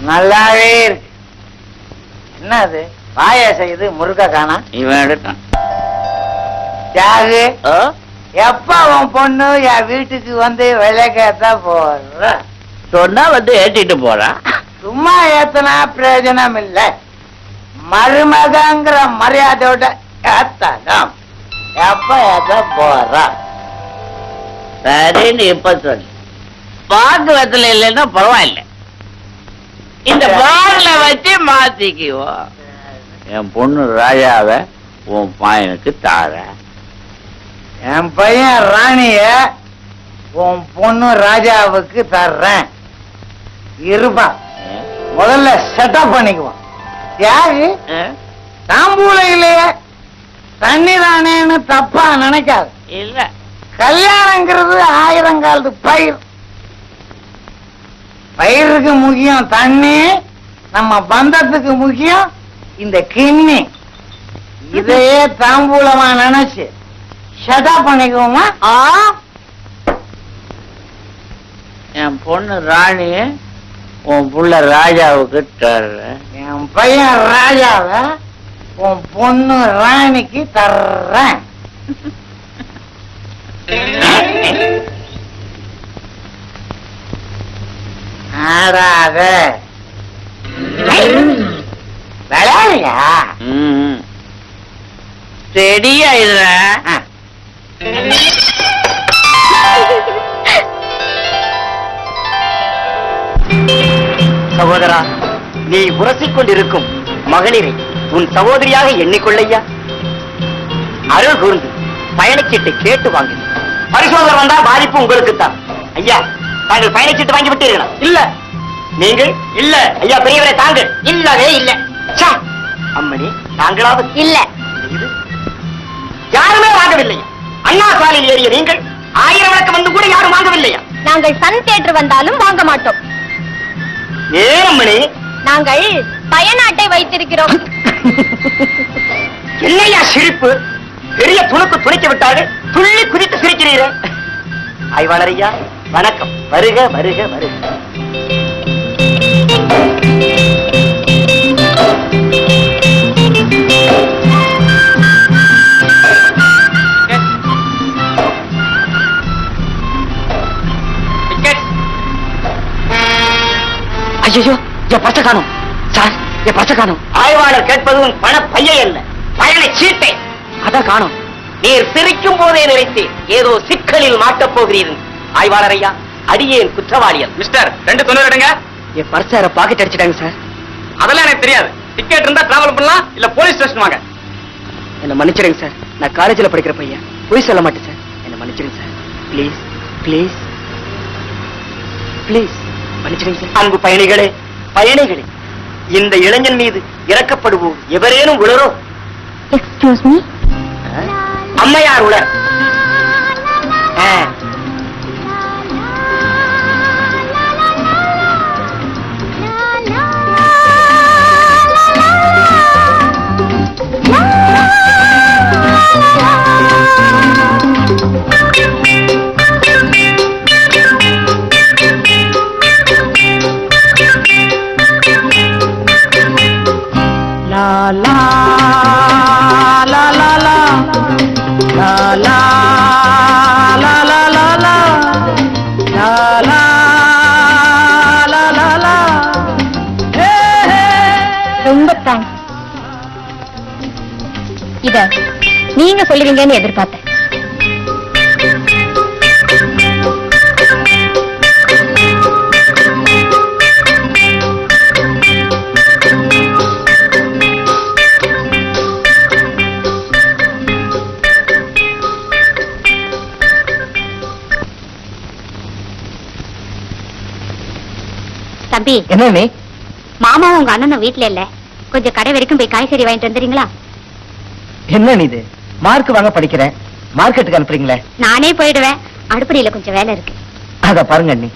நல்லாவே இருக்கு. என்ன அது வாய செய்யுது, முறுக்க காணா? இவன் எடுத்தான். தியாகு, எப்ப உன் பொண்ணு என் வீட்டுக்கு வந்து விளக்கேத்த போற? சொன்னா வந்து ஏற்றிட்டு போறான். சும்மா ஏத்தனா பிரயோஜனம் இல்ல, மருமகங்கிற மரியாதையோட ஏத்தணும். எப்ப ஏத்த போறா? சரின்னு இப்ப சொல்லு. பாக்குறதுல இல்லைன்னா பரவாயில்ல, இந்த பாடல வச்சு மாத்திக்குவோம். என் பொண்ணு ராஜாவை உன் பையனுக்கு தார. என் பையன் ராணிய உன் பொண்ணு ராஜாவுக்கு தர்றேன். இருப்பா, முதல்ல செட்டப் பண்ணிக்குவோம். தியாகு, தாம்பூல இல்லையே தண்ணி தானேன்னு தப்பா நினைக்காது. இல்ல, கல்யாணங்கிறது 1000 காலத்து பயிர். பயிருக்கு முக்கியம் தண்ணி, நம்ம பந்தத்துக்கு முக்கியம் இந்த கிண்ணி. இதையே தாம்பூலமா நினைச்சு செட்டப் பண்ணிக்குவோமா? என் பொண்ணு ராணிய உன் புள்ள ராஜாவுக்கு தர்ற. என் பையன் ராஜாவை உன் பொண்ணு ராணிக்கு தர்றேன். ஆடாத விளையாடுயா? ரெடியா இதுல சகோதரா, நீ உரசிக் கொண்டிருக்கும் மகளிரை உன் சகோதரியாக எண்ணிக்கொள்ளையா. அருள் கூர்ந்து பயணச்சீட்டை கேட்டு வாங்கு. பரிசோதனை வந்தா பாதிப்பு உங்களுக்குத்தான். ஐயா, தாங்கள் பயணச்சீட்டு வாங்கி விட்டீர்களா? இல்ல. நீங்கள்? இல்ல. ஐயா பெரியவரை தாங்கள்? இல்லவே இல்ல. அம்மணி, தாங்களாவது? இல்ல. இது யாருமே வாங்கவில்லை. அண்ணா சாலையில் ஏறிய நீங்கள் 1000 விளக்கு வந்து கூட யாரும் வாங்கவில்லையா? நாங்கள் சன் தியேட்டர் வந்தாலும் வாங்க மாட்டோம். ஏன் அம்மணி? நாங்கள் பயண அட்டை வைத்திருக்கிறோம். என்னையா சிரிப்பு? பெரிய துணுக்கு துணிக்க விட்டார்கள், துள்ளி குதித்து சிரிக்கிறீர்கள். ஆய்வாளர் ஐயா வணக்கம். வருக வருக வருக. ஐயோ, என் பச்சை காணும் சார், என் பச்சை காணும். ஆய்வாளர் கேட்பது உன் பண பையை அல்ல, பயண சீட்டை. அதான் காணும். நீர் சிரிக்கும் போதே நினைத்தேன் ஏதோ சிக்கலில் மாட்டப் போகிறீர்கள். ஆய்வாளர் ஐயா, அடியேன் குற்றவாளியல். மிஸ்டர், 2 தொண்ணூறு எடுங்க. என் பர்சார பாக்கெட் அடிச்சிட்டாங்க சார். அதெல்லாம் எனக்கு தெரியாது. டிக்கெட் இருந்தா டிராவல் பண்ணலாம், இல்ல போலீஸ் ஸ்டேஷன் வாங்க. என்ன மன்னிச்சிடுங்க சார், நான் காலேஜ்ல படிக்கிற பையன், போய் சொல்ல மாட்டேன் சார். என்ன மன்னிச்சிடுங்க சார், ப்ளீஸ் ப்ளீஸ் ப்ளீஸ் மன்னிச்சிடுங்க சார். அன்பு பயணிகளே, பயணிகளே, இந்த இளைஞன் மீது இறக்கப்படுவோம் எவரேனும் உளரோ? Excuse me. அம்மையார் உளர். லா லா லா லா லா லா லா லா லா லா லா. ஹே ஹே. ரொம்ப தேங்க்ஸ். இத நீங்க சொல்லுவீங்கன்னு எதிர்பார்த்தேன். தம்பி, என்ன நீ? மாமாவும் உங்க அண்ணனும் வீட்டுல இல்ல, கொஞ்சம் கடை வரைக்கும் போய் காய்கறி வாங்கிட்டு வந்துறீங்களா? என்ன நீ இது? மார்க் வாங்க படிக்கிறேன், மார்க்கெட்டுக்கு அனுப்புறீங்களே? நானே போயிடுவேன், அடுப்படியில கொஞ்சம் வேலை இருக்கு. அத பாருங்க அண்ணி,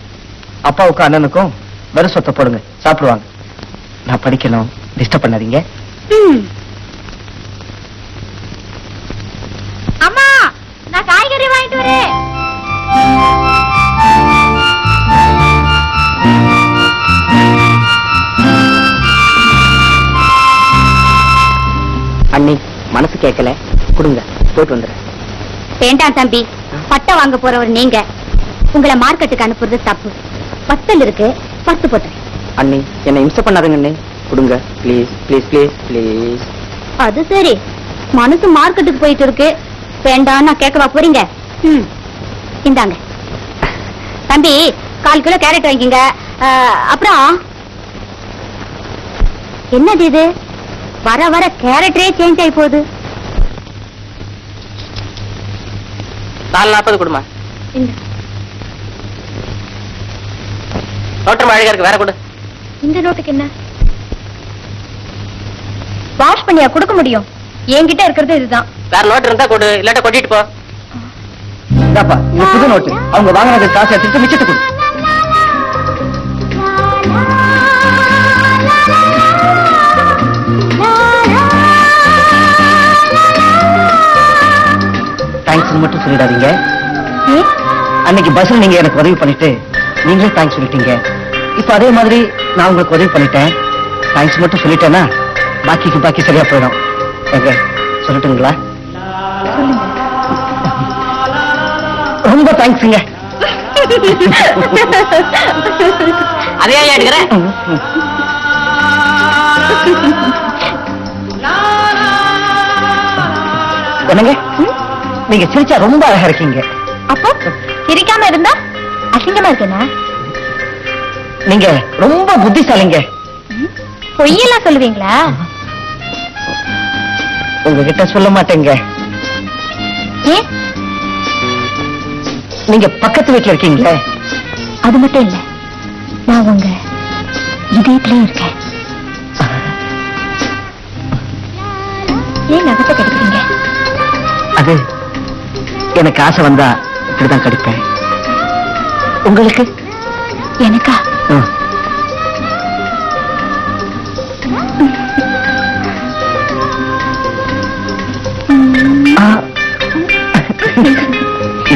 அப்பாவுக்கும் அண்ணனுக்கும் வெறும் சொத்தை போடுங்க, சாப்பிடுவாங்க. நான் படிக்கணும், டிஸ்டர்ப் பண்ணாதீங்க. அம்மா, நான் காய்கறி வாங்கிட்டு வரேன். அண்ணி மனசு கேட்கல, கொடுங்க, போயிட்டு வந்துடுறேன். வேண்டாம் தம்பி, பட்டை வாங்க போறவர் நீங்க, உங்களை மார்க்கெட்டுக்கு அனுப்புறது தப்பு. பத்தல் இருக்கு, 10 போட்டு. அண்ணி என்ன இம்சை பண்ணாதுங்க அண்ணி, கொடுங்க ப்ளீஸ் ப்ளீஸ் ப்ளீஸ் ப்ளீஸ். அது சரி, மனசு மார்க்கெட்டுக்கு போயிட்டு இருக்கு, வேண்டாம் நான் கேட்கவா போறீங்க? இந்தாங்க தம்பி, 4 கிலோ கேரட் வாங்கிங்க. அப்புறம் என்னது இது? வர வர கேரட்டே சேஞ்ச் ஆகி போகுது. 4.40 கொடுமா. இந்த நோட்டு அழகா இருக்கு, வேற கொடு. இந்த நோட்டுக்கு என்ன? வாஷ் பண்ணியா கொடுக்க முடியும்? என்கிட்ட இருக்கிறது இதுதான். வேற நோட்டு இருந்தா கொடு, இல்லாட்ட கொட்டிட்டு போ. இதாப்பா, இது புது நோட்டு. அவங்க வாங்கினது காசு எடுத்துட்டு மிச்சத்தை கொடு. தேங்க்ஸ் மட்டும் சொல்லிடாதீங்க. அன்னைக்கு பஸ்ல நீங்க எனக்கு உதவி பண்ணிட்டு நீங்களே தேங்க்ஸ் சொல்லிட்டீங்க. இப்ப அதே மாதிரி நான் உங்களுக்கு உதவி பண்ணிட்டேன். தேங்க்ஸ் மட்டும் சொல்லிட்டேன்னா பாக்கி சரியா போயிடும். எங்க சொல்லட்டுங்களா? ரொம்ப தேங்க்ஸுங்க. அதே எடுக்கிறேன். என்னங்க, நீங்க சிரிச்சா ரொம்ப அழகா இருக்கீங்க. அப்போ சிரிக்காம இருந்தா அசிங்கமா இருக்கேனா? நீங்க ரொம்ப புத்திசாலிங்க. பொய்யெல்லாம் சொல்லுவீங்களா? உங்ககிட்ட சொல்ல மாட்டேங்க. ஏன்? நீங்க பக்கத்து வீட்டுல இருக்கீங்களே. அது மட்டும் இல்ல, நான் உங்க இதயத்திலே இருக்கேன். ஏன் நகத்தை கெடுக்கிறீங்க? அது எனக்கு ஆசை வந்தா இப்படிதான் கடிப்பேன். உங்களுக்கு? எனக்கா?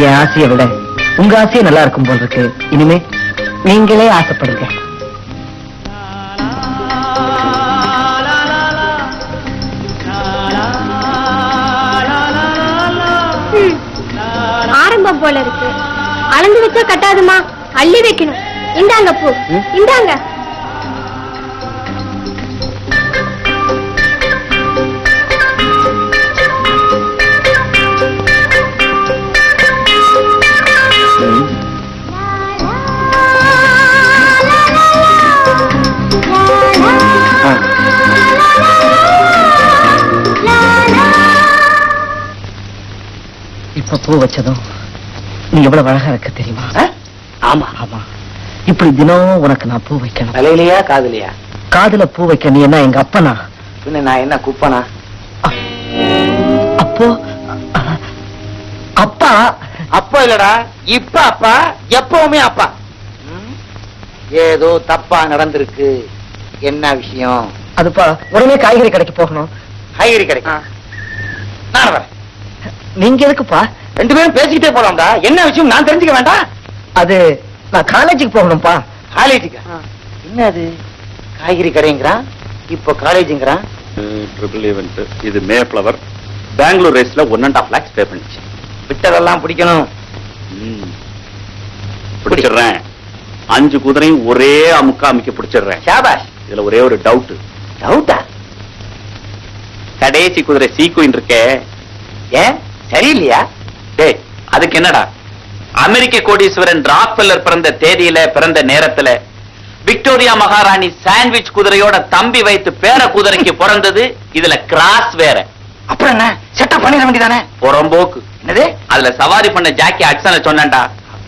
என் ஆசையை விட உங்க ஆசையே நல்லா இருக்கும் போல் இருக்கு. இனிமே நீங்களே ஆசைப்படுங்க. ஆரம்பம் போல இருக்கு. அளந்து வச்சா கட்டாதுமா, அள்ளி வைக்கணும். இந்தாங்க பூ, இந்தாங்க. இப்ப பூ வச்சதும் நீ எவ்வளவு அழகா இருக்க தெரியுமா? ஆமா ஆமா, இப்படி தினம் உனக்கு நான் பூ வைக்கணும். தலையிலையா காதுலையா? காதுல பூ வைக்க நீ என்ன எங்க அப்பனா? பின்ன நான் என்ன குப்பனா? அப்போ அப்பா. அப்பா இல்லடா, இப்ப அப்பா, எப்பவுமே அப்பா. ஏதோ தப்பா நடந்திருக்கு. என்ன விஷயம்? அதுப்பா, உடனே காய்கறி கடைக்கு போகணும். காய்கறி கிடைக்கும். நான் வரேன். நீங்க எதுக்குப்பா? 2 பேரும் பேசிக்கிட்டே போலாம்டா. என்ன விஷயம் நான் தெரிஞ்சுக்க வேண்டாம்? அது நான் காலேஜுக்கு போகணும்ப்பா. காலேஜுக்கு? என்ன அது? காய்கறி கடைங்கிறான், இப்போ காலேஜுங்கிறான். Triple event. இது மே ஃப்ளவர், பெங்களூர் ரேஸ்ல 1.5 lakhs பே பண்ணிச்சு. விட்டதெல்லாம் பிடிக்கணும். பிடிச்சிடுறேன். 5 குதிரையும் ஒரே அமுக்க பிடிச்சிடுறேன். ஷாபாஷ். இதுல ஒரே ஒரு டவுட். டவுட்டா? கடைசி குதிரை சீக்குயின் இருக்கே, ஏன் சரியில்லையா? டேய் அதுக்கு என்னடா, அமெரிக்க கோடீஸ்வரன் ராக்ஃபெல்லர் பிறந்த தேதியில பிறந்த நேரத்துல விக்டோரியா மகாராணி சாண்ட்விச் குதிரையோட தம்பி வைத்து பேர குதிரைக்கு பிறந்தது. இதுல கிராஸ் வேற. அப்புறம் என்ன செட்டப் பண்ணிட வேண்டியதானே? புறம்போக்கு. என்னது? அதுல சவாரி பண்ண ஜாக்கி அக்சனை சொன்னேன்டா.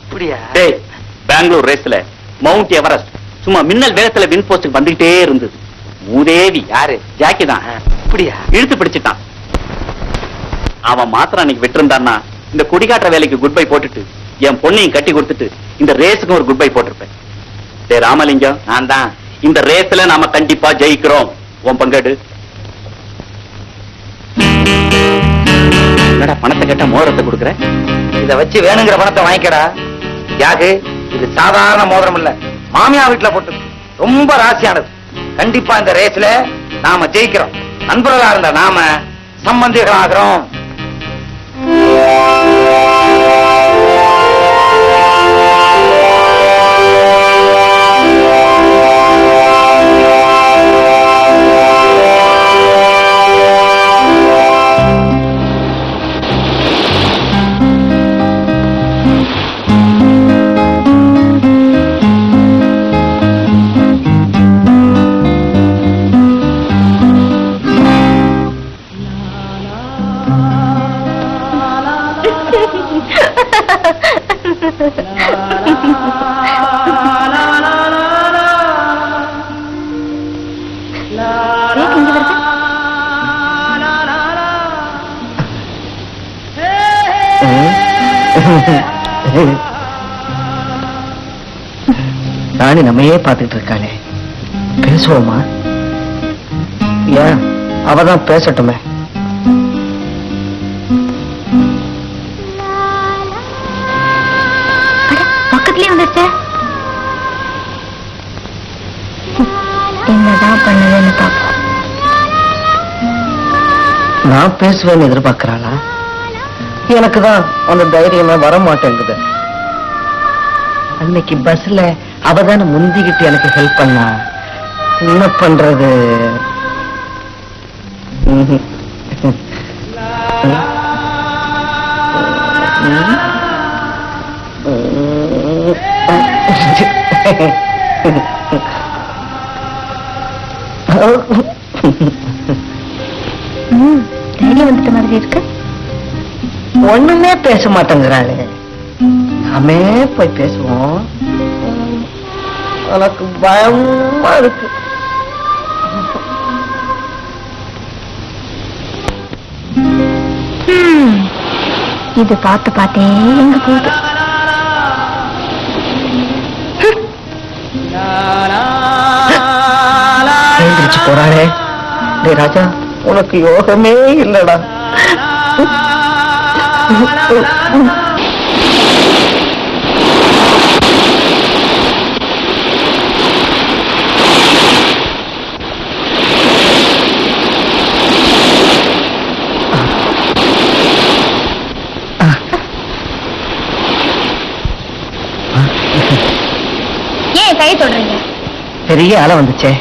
அப்படியா? டேய் பெங்களூர் ரேஸ்ல மவுண்ட் எவரெஸ்ட் சும்மா மின்னல் வேகத்துல வின் போஸ்ட் வந்துகிட்டே இருந்தது. மூதேவி யாரு? ஜாக்கி தான். அப்படியா? இழுத்து பிடிச்சிட்டான். அவன் மாத்திரம் அன்னைக்கு விட்டுருந்தான்னா இந்த குடிகாட்டுற வேலைக்கு குட் பை போட்டுட்டு என் பொண்ணையும் கட்டி கொடுத்துட்டு இந்த ரேஸுக்கு ஒரு குட் பை போட்டிருப்பேன். டேய் ராமலிங்கம், நான் தான். இந்த ரேஸ்ல நாம கண்டிப்பா ஜெயிக்கிறோம். உன் பங்கெடு. என்னடா பணத்தை கேட்டா மோதிரத்தை கொடுக்குற? இத வச்சு வேணுங்கிற பணத்தை வாங்கிக்கடா. யாகு, இது சாதாரண மோதிரம் இல்ல, மாமியா வீட்டுல போட்டு ரொம்ப ராசியானது. கண்டிப்பா இந்த ரேஸ்ல நாம ஜெயிக்கிறோம். நண்பர்களா இருந்த நாம சம்பந்திகள் ஆகிறோம். ராணி நம்மையே பார்த்துட்டு இருக்காளே, பேசுவோமா? ஏன் அவதான் பேசட்டுமே. பக்கத்துலயே வந்துருச்சே. என்னதான் பண்ணுதுன்னு பாப்போம். நான் பேசுவேன்னு எதிர்பார்க்கிறாளா? எனக்கு தான் அந்த தைரியமே வர மாட்டேங்குது. அன்னைக்கு பஸ்ல அவதான முந்திக்கிட்டு எனக்கு ஹெல்ப் பண்ணா. என்ன பண்றது? தைரியம் வந்துட்ட மாதிரி இருக்கு. ஒண்ணுமே பேச மாட்டேங்கிறாளே. நாமே போய் பேசுவோம். எனக்கு பயமா இருக்கு. இது பார்த்து பார்த்தே எங்க போகுது. எழுந்திரிச்சு போறாளே. டேய் ராஜா, உனக்கு யோகமே இல்லடா. ஏன் கையை தொடறீங்க? பெரிய அலை வந்துச்சே.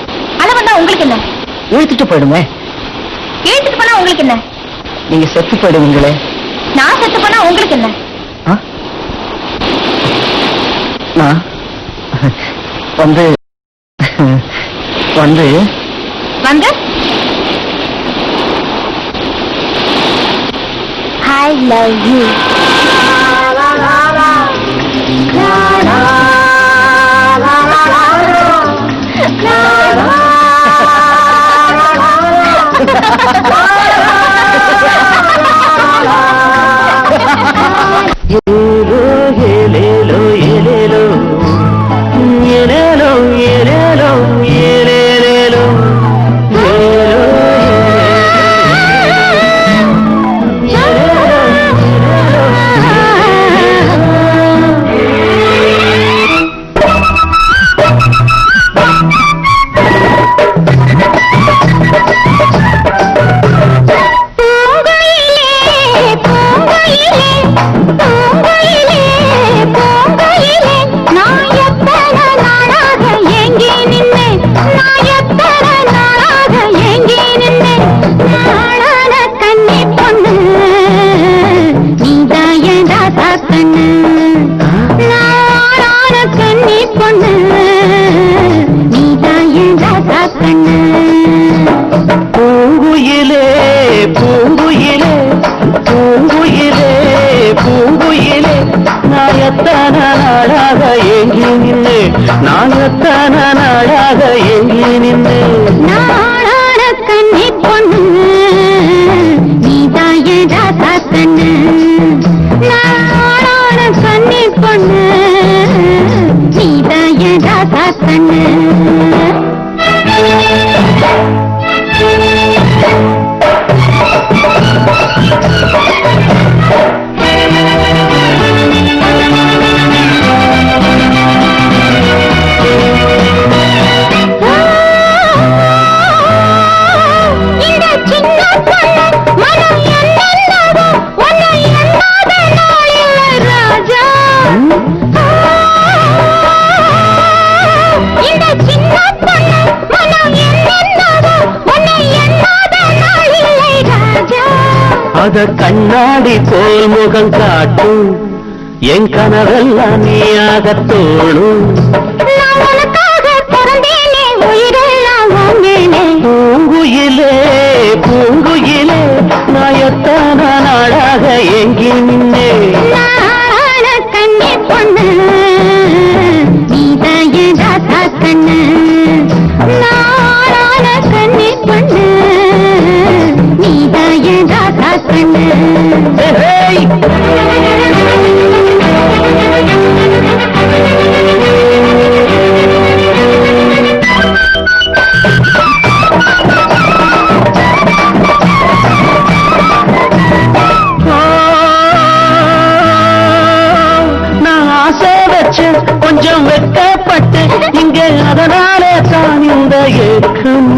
அலை வந்தா உங்களுக்கு என்ன? இழுத்துட்டு போயிடுமே. இழுத்துட்டு போனா உங்களுக்கு என்ன? நீங்க செத்து போயிடுவீங்களே. நான் செத்து போனா உங்களுக்கு என்ன? ஆ? நான் வந்து வந்து வந்து I love you. நின்று நாங்கத்தான நாடாக எங்கி நின்று நாளான கண்ணி பொண்ணு நீதாயடா கண்ணு நாளான கண்ணி பொண்ணு நீதாயடா கண்ணு அத கண்ணாடி போல் முகம் காட்டும் என் கனவெல்லாம் நீயாக தோணும் பூங்குயிலே பூங்குயிலே நாயத்தான நாடாக எங்கி நின்னே கண்ணி பொண்ணு நீதாயடா கண்ணு நாளான கண்ணி பொண்ணு நீதாயடா கண்ணு நான் ஆசை வச்சு கொஞ்சம் வெட்கப்பட்டு இங்க அதனாலே தான் இந்த ஏக்கம்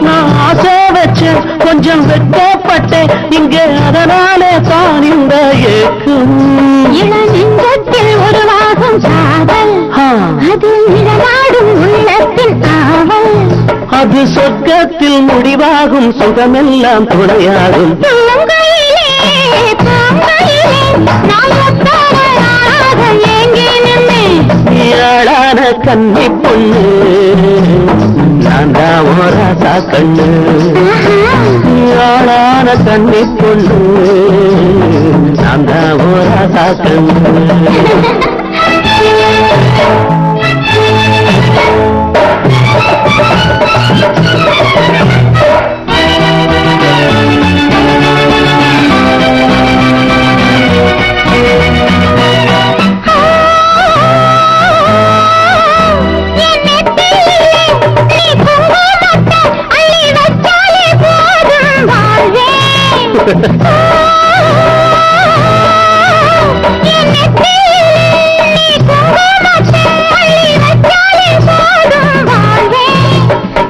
நான் ஆசை வச்சு கொஞ்சம் வெட்கப்பட்டு இங்க அதனாலே தான் இந்த ஏக்கம் இளநெஞ்சத்தில் உருவாகும் காதல் அது நிழலாடும் உள்ளத்தின் ஆவல் அது சொர்க்கத்தில் முடிவாகும் சுகமெல்லாம் துணையாகும் பூங்கையிலே பூங்கையிலே நாயத்தாராக ஏங்கி நின்னேன் ஏழான கன்னி பொண்ணு நான் தான் ஓராசா கண்ணு ஏழான கன்னி பொண்ணு நான் தான் ஓராசா கண்ணு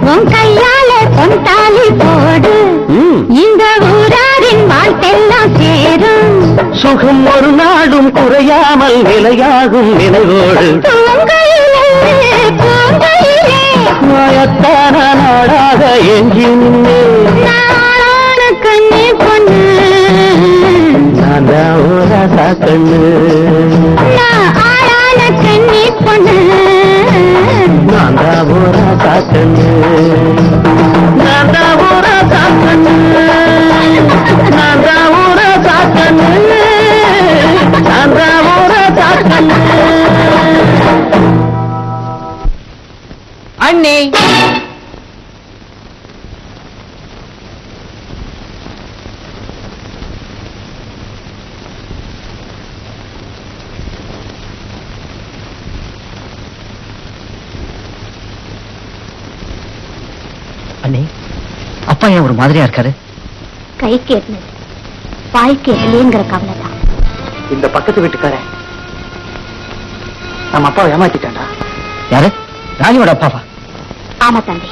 உன் கையால பொன்தாலி போடு இந்த ஊராரின் வாழ்க்கெல்லாம் சேரும் சுகம் ஒரு நாடும் குறையாமல் நிலையாகும் நினைவோடு மாயத்தான நாடாக எங்கி நின்று நாளான கண்ணி பொண்ணு நான் தான் ஓராசா கண்ணு ஆளான கண்ணி பொண்ணு நான் தான் ஓராசா கண்ணு நான் தான் ஓராசா கண்ணு நான் தான் ஓராசா கண்ணு நான் தான் ஓராசா கண்ணு அண்ணி அண்ணே, அப்பா ஏன் ஒரு மாதிரியா இருக்காரு? கை கேட்டது வாய் கேட்டலேங்கிற கவலை தான். இந்த பக்கத்து வீட்டுக்காரன் நம்ம அப்பாவை ஏமாத்திட்டான்டா. யாரு? ராணியோட அப்பாவா? ஆமா தம்பி,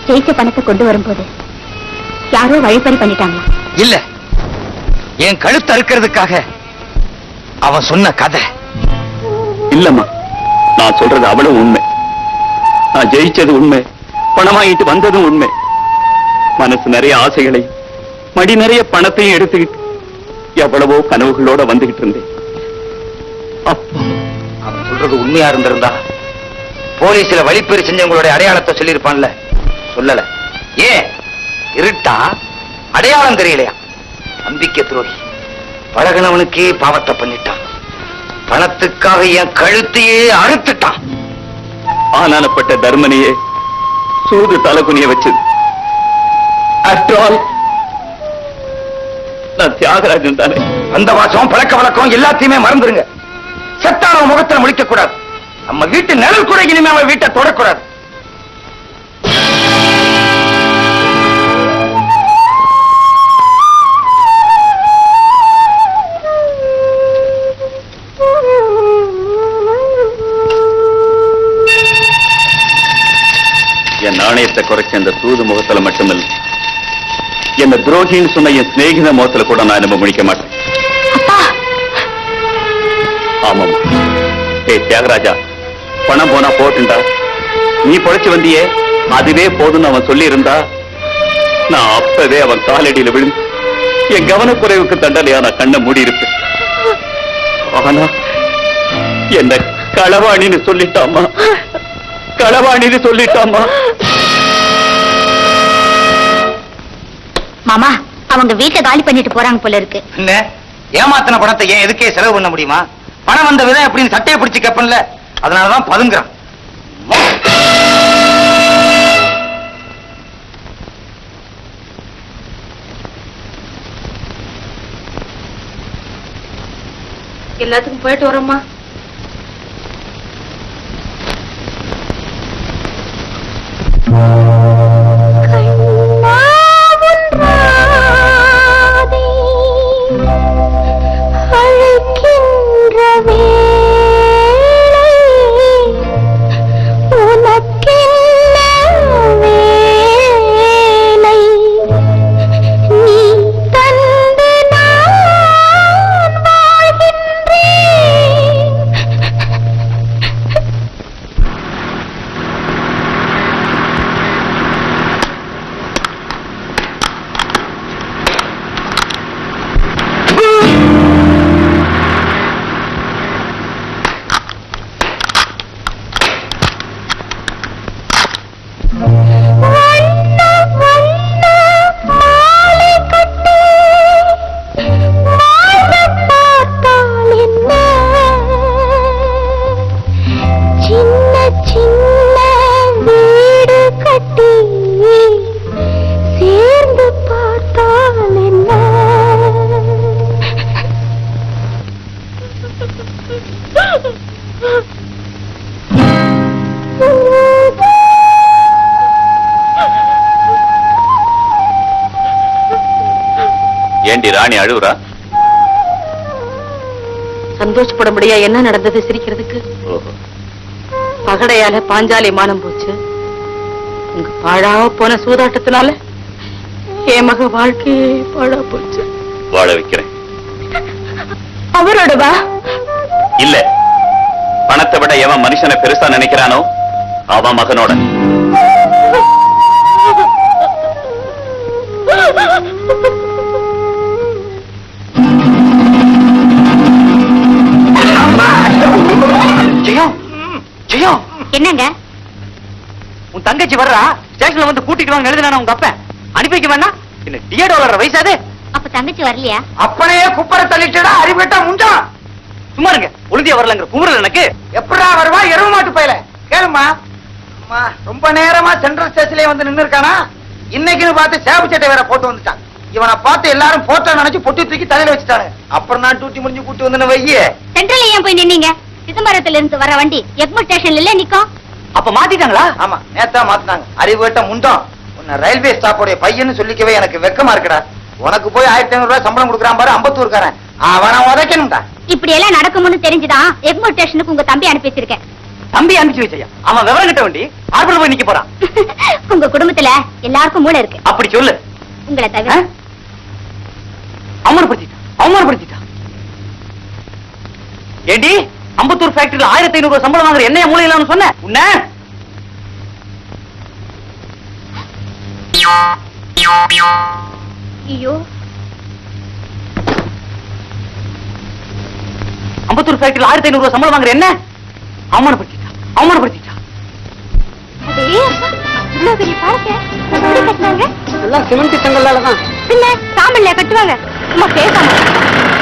ஜெயிச்ச பணத்தை கொண்டு வரும்போது யாரோ வழிப்பறி பண்ணிட்டாங்களா? இல்ல, என் கழுத்து அறுக்கிறதுக்காக அவன் சொன்ன கதை. இல்லம்மா, நான் சொல்றது அவ்வளவு உண்மை. நான் ஜெயிச்சது உண்மை, பணம் வாங்கிட்டு வந்ததும் உண்மை. மனசு நிறைய ஆசைகளை, மடி நிறைய பணத்தையும் எடுத்துக்கிட்டு எவ்வளவோ கனவுகளோட வந்துகிட்டு இருந்தேன். அப்போ அவன் சொல்றது உண்மையா இருந்திருந்தா போலீஸ்ல வழிப்பறி செஞ்சவங்களுடைய அடையாளத்தை சொல்லியிருப்பான்ல. சொல்லல. ஏன்? இருட்டா, அடையாளம் தெரியலையா? நம்பிக்கை துரோகி. பழகினவனுக்கே பாவத்தை பண்ணிட்டான். பணத்துக்காக என் கழுத்தையே அறுத்துட்டான். ஆனானப்பட்ட தர்மனையே சூது தலகுனிய வச்சது. ஆஃப்டர் ஆல் நான் தியாகராஜன் தானே. அந்த வாசம் பழக்க வழக்கம் எல்லாத்தையுமே மறந்துருங்க. செத்தான முகத்துல முழிக்க கூடாது. நம்ம வீட்டு நிழல் கூட இனிமே அவன் வீட்டை தொடக்கூடாது. என் நாணயத்தை குறைச்ச அந்த சூது முகத்துல மட்டுமில்ல, என்ன துரோகின்னு சொன்ன என் சிநேகித முகத்துல கூட நான் நம்ம முடிக்க மாட்டேன். ஆமாம். தியாகராஜா, பணம் போனா போட்டுண்டா, நீ பொழைச்சு வந்தியே அதுவே போதும்னு அவன் சொல்லி இருந்தா நான் அப்பவே அவன் காலடியில விழுந்து என் கவனக்குறைவுக்கு தண்டனையா நான் கண்ணை மூடி இருப்பேன். ஆனா என்ன களவாணின்னு சொல்லிட்டாமா, களவாணின்னு சொல்லிட்டாமா. மாமா, அவங்க வீட்டை காலி பண்ணிட்டு போறாங்க போல இருக்கு. என்ன ஏமாத்தின பணத்தை ஏன் எதுக்கே செலவு பண்ண முடியுமா? பணம் வந்த விதம் எப்படின்னு சட்டையை பிடிச்சு கேப்பன்ல, அதனாலதான் பதுங்குறான். எல்லாத்துக்கும் போயிட்டு வரோம்மா. ஏண்டி ராணி அழுவுறா? சந்தோஷப்பட முடியா என்ன நடந்தது சிரிக்கிறதுக்கு? பகடையால பாஞ்சாலி மானம் போச்சு. உங்க பாழா போன சூதாட்டத்தினால என் மக வாழ்க்கையே பாழா போச்சு. வாழ வைக்கிறேன். அவரோடவா? இல்ல, பணத்தை விட எவன் மனுஷனை பெருசா நினைக்கிறானோ அவன் மகனோட. என்னங்க? உன் தங்கச்சி வர்றா, ஸ்டேஷன்ல வந்து கூட்டிட்டு வாங்க எழுதுனா உங்க அப்ப அனுப்பி வைக்க வேணா? இல்ல டிஏ டாலர் வயசாது. அப்ப தங்கச்சி வரலையா? அப்பனையே குப்பரை தள்ளிட்டுடா, அறிவிட்டா முண்டா. சும்மா இருங்க, உறுதியா வரலங்கிற குமுறல் எனக்கு. எப்படா வருவா எருவு மாட்டு பையல? கேளுமா. அம்மா ரொம்ப நேரமா சென்ட்ரல் ஸ்டேஷன்லயே வந்து நின்னு இருக்கானா? இன்னைக்குன்னு பார்த்து சேப்பு சட்டை வேற போட்டு வந்துட்டான். இவனை பார்த்து எல்லாரும் போட்டோ நினைச்சு பொட்டி தூக்கி தலையில வச்சுட்டாங்க. அப்புறம் நான் டூட்டி முடிஞ்சு கூட்டி வந்து வையே. சென்ட்ரல் ஏன் போய் நின்னீங்க? சிதம்பரத்துல இருந்து வர வண்டி எக்மோர் ஸ்டேஷன்ல இல்ல நிக்கும். அப்ப மாத்திட்டாங்களா? ஆமா, நேத்தா மாத்தினாங்க. அறிவுட்ட முண்டம். உன்னை ரயில்வே ஸ்டாப்போடைய பையன்னு சொல்லிக்கவே எனக்கு வெக்கமா இருக்குடா. உனக்கு போய் 1500 ரூபாய் சம்பளம் கொடுக்குறான் பாரு, அம்பத்தூர்காரன். அவனை உதைக்கணும்டா. இப்படி எல்லாம் நடக்கும்னு தெரிஞ்சுதான் எக்மோர் ஸ்டேஷனுக்கு உங்க தம்பி அனுப்பி வச்சிருக்கேன். தம்பி அனுப்பிச்சு வச்சையா? அவன் விவரம் கிட்ட வண்டி ஆர்பர் போய் நிக்க போறான். உங்க குடும்பத்துல எல்லாருக்கும் மூளை இருக்கு. அப்படி சொல்லு. உங்களை தவிர அவமானப்படுத்திட்டான். ஏடி, அம்பத்தூர் ஃபேக்டரியில 1500 ரூபாய் சம்பளம் வாங்குற என்னைய மூளை இல்லாம சொன்ன உன்ன? ஐயோ, அம்பத்தூர் ஃபேக்டரியில 1500 ரூபாய் சம்பளம் வாங்குற என்ன அவமானப்படுத்திட்டா. இவ்வளவு பெரிய பாலத்தை எப்படி கட்டினாங்க? எல்லாம் சிமெண்ட் செங்கல்லால தான். பின்ன சாம்பல்ல கட்டுவாங்க. சும்மா பேசாம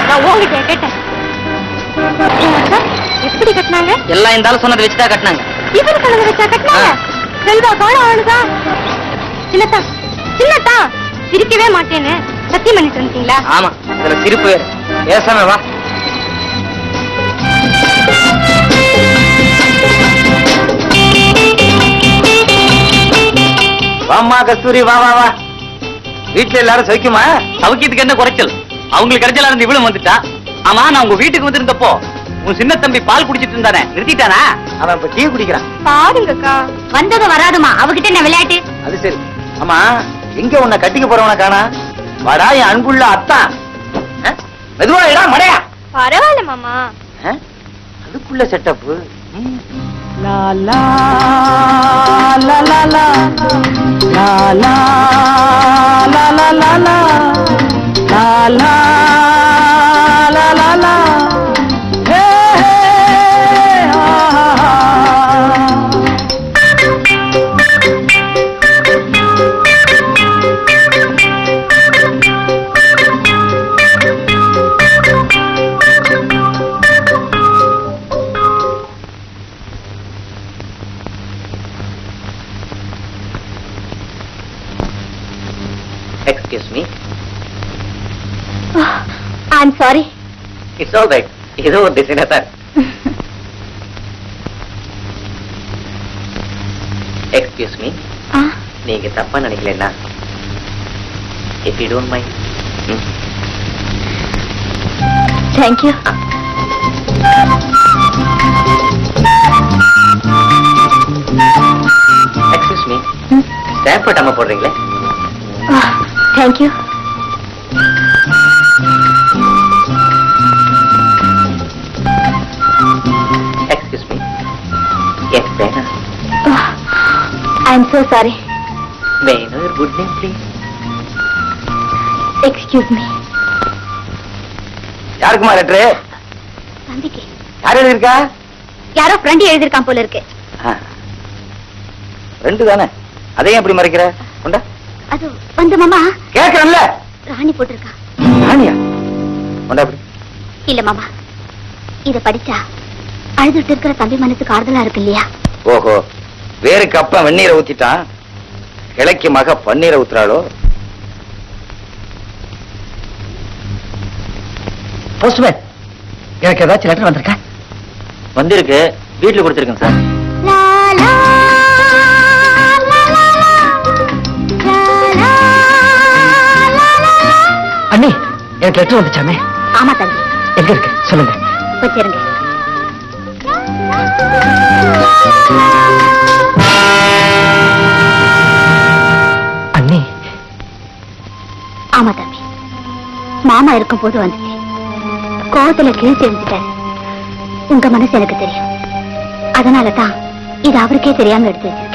நான் உங்ககிட்ட கேட்டேன். எப்படி கட்டினாங்க? எல்லாம் இந்த ஆளு சொன்னதை வச்சுதான் கட்டினாங்க. இவரு கலந்து வச்சா கட்டினாங்க. செல்வா கால ஆளுதா. சின்னத்தா சின்னத்தா சிரிக்கவே மாட்டேன்னு சத்தியம் பண்ணிட்டு வந்துட்டீங்களா? ஆமா, இதுல சிரிப்பு வேறு. பேசாம வா. வாம்மா கஸ்தூரி, வா வா வா. வீட்டுல எல்லாரும் சௌக்கியமா? சவுக்கியத்துக்கு என்ன குறைச்சல்? அவங்களுக்கு கிடைச்சலா இருந்து இவ்வளவு வந்துட்டா. ஆமா, நான் உங்க வீட்டுக்கு வந்திருந்தப்போ உன் சின்ன தம்பி பால் குடிச்சிட்டு இருந்தானே, நிறுத்திட்டானா? அவன் இப்ப டீ குடிக்கிறான். பாருங்கக்கா வந்ததும் வராதுமா அவகிட்ட என்ன விளையாட்டு? அது சரி. ஆமா, எங்க உன்னை கட்டிக்க போறவன காணா? வாடா என் அன்புள்ள அத்தான். மெதுவா இடா மடையா. பரவாயில்ல மாமா. அதுக்குள்ள செட்டப். லா லா லா லா லா லா லா லா லா லா லா லா லா லா லா லா ஹே ஹே ஆ Excuse me. I'm sorry. It's all right. ஏதோ ஒரு டிசைனா தான். Excuse me. நீங்க தப்பா நினைக்கலன்னா, if you don't mind. Thank you. Excuse me. Stamp போட்டாம போடுறீங்களே? Thank you. Excuse me. Yes, Dana. I'm so sorry. May I know your good name, please? Excuse me. யாருக்குமா லெட்டரு? தம்பிக்கு யார் எழுதிருக்கா? யாரோ ஃப்ரெண்ட் எழுதிருக்கான் போல இருக்கு. ரெண்டு தானே, அதையும் எப்படி மறைக்கிற? கொண்டா. அது வந்து மாமா கேட்கறேன்ல. ராணி போட்டிருக்கா. ராணியா? கொண்டா அப்படி. இல்ல மாமா, இத படிச்சா அழுதுட்டு இருக்கிற தம்பி மனசுக்கு ஆறுதலா இருக்கு இல்லையா? ஓஹோ, வேருக்கு அப்பா வெந்நீரை ஊத்திட்டான், கிளைக்கு மக பன்னீரை ஊத்துறாளோ? போஸ்ட்மேன், எனக்கு ஏதாச்சும் லெட்டர் வந்திருக்கா? வந்திருக்கு, வீட்டுல கொடுத்துருக்கேன் சார். லா, லா, லா, லா, லா. லா, லா, லா, லா, லா. அண்ணி, எனக்கு லெட்டர் வந்துச்சாமே. ஆமா தம்பி. எங்க இருக்கு சொல்லுங்க. வச்சிருங்க. அண்ணி. ஆமா தம்பி, மாமா இருக்கும் போது வந்துச்சு. கோவத்துல கிழிச்சு எழுந்துட்டாரு. உங்க மனசு எனக்கு தெரியும், அதனாலதான் இது அவருக்கே தெரியாம எடுத்து வச்சிருக்கேன்.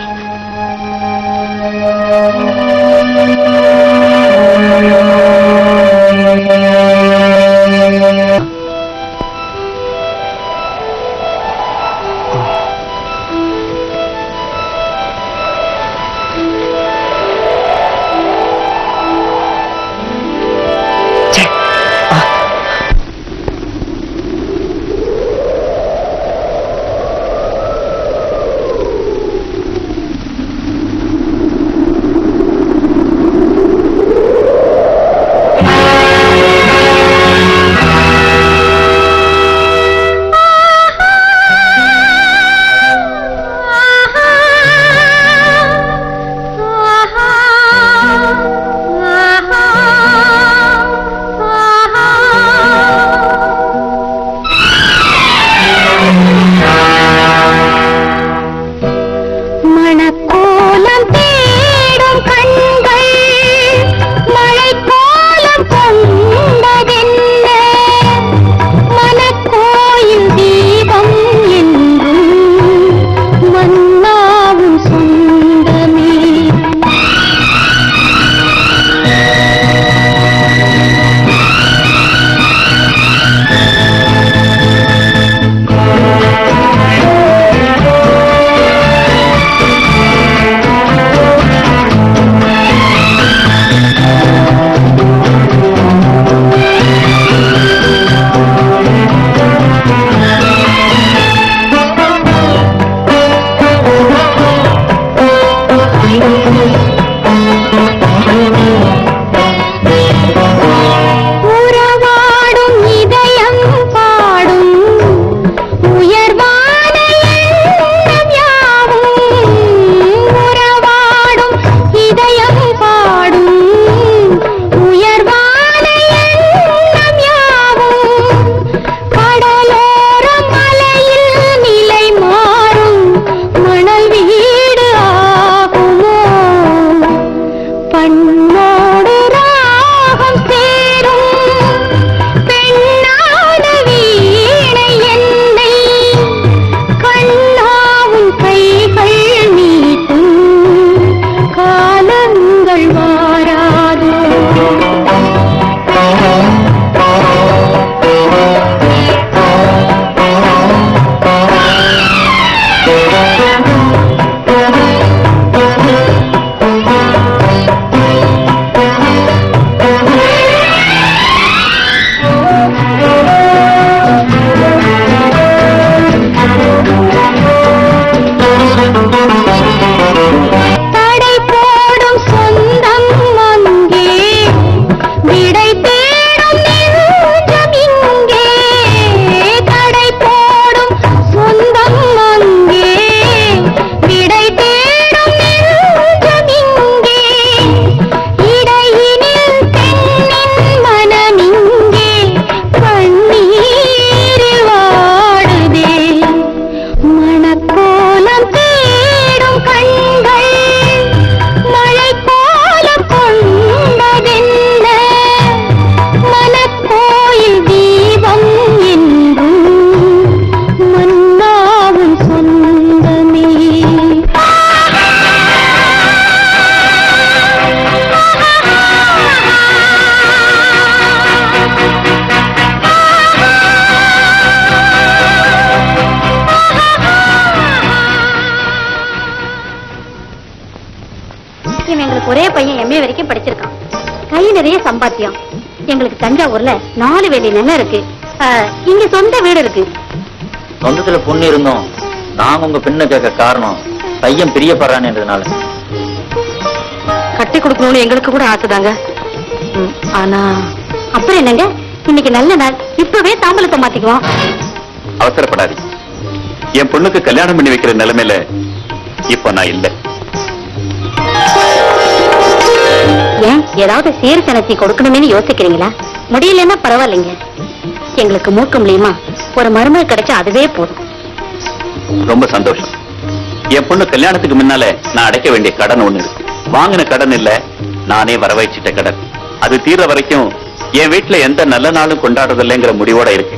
வரைக்கும் படிச்சிருக்கான். கை நிறைய சம்பாத்தியம். எங்களுக்கு தஞ்சாவூர்ல 4 வேலி நிலம் இருக்கு. இங்க சொந்த வீடு இருக்கு. சொந்தத்துல பொண்ணு இருந்தோம். நாங்க உங்க பெண்ணை கேட்க காரணம் பையன் பிரியப்படுறான்ன்றதுனால. கட்டி கொடுக்கணும்னு எங்களுக்கு கூட ஆசைதாங்க. ஆனா அப்புறம் என்னங்க, இன்னைக்கு நல்ல நாள், இப்பவே தாம்பலத்தை மாத்திக்குவோம். அவசரப்படாது. என் பொண்ணுக்கு கல்யாணம் பண்ணி வைக்கிற நிலைமையில இப்ப நான் இல்ல. ஏன் ஏதாவது சீர் சனத்தி கொடுக்கணுமேனு யோசிக்கிறீங்களா? முடியலன்னா பரவாயில்லைங்க. எங்களுக்கு மூக்க முடியுமா ஒரு மருமக கிடைச்சா அதுவே போதும். ரொம்ப சந்தோஷம். என் பொண்ணு கல்யாணத்துக்கு முன்னால நான் அடைக்க வேண்டிய கடன் ஒண்ணு இருக்கு. வாங்கின கடன் இல்ல, நானே வரவழைச்சிட்ட கடன். அது தீர வரைக்கும் என் வீட்டுல எந்த நல்ல நாளும் கொண்டாடுறதில்லைங்கிற முடிவோட இருக்கு.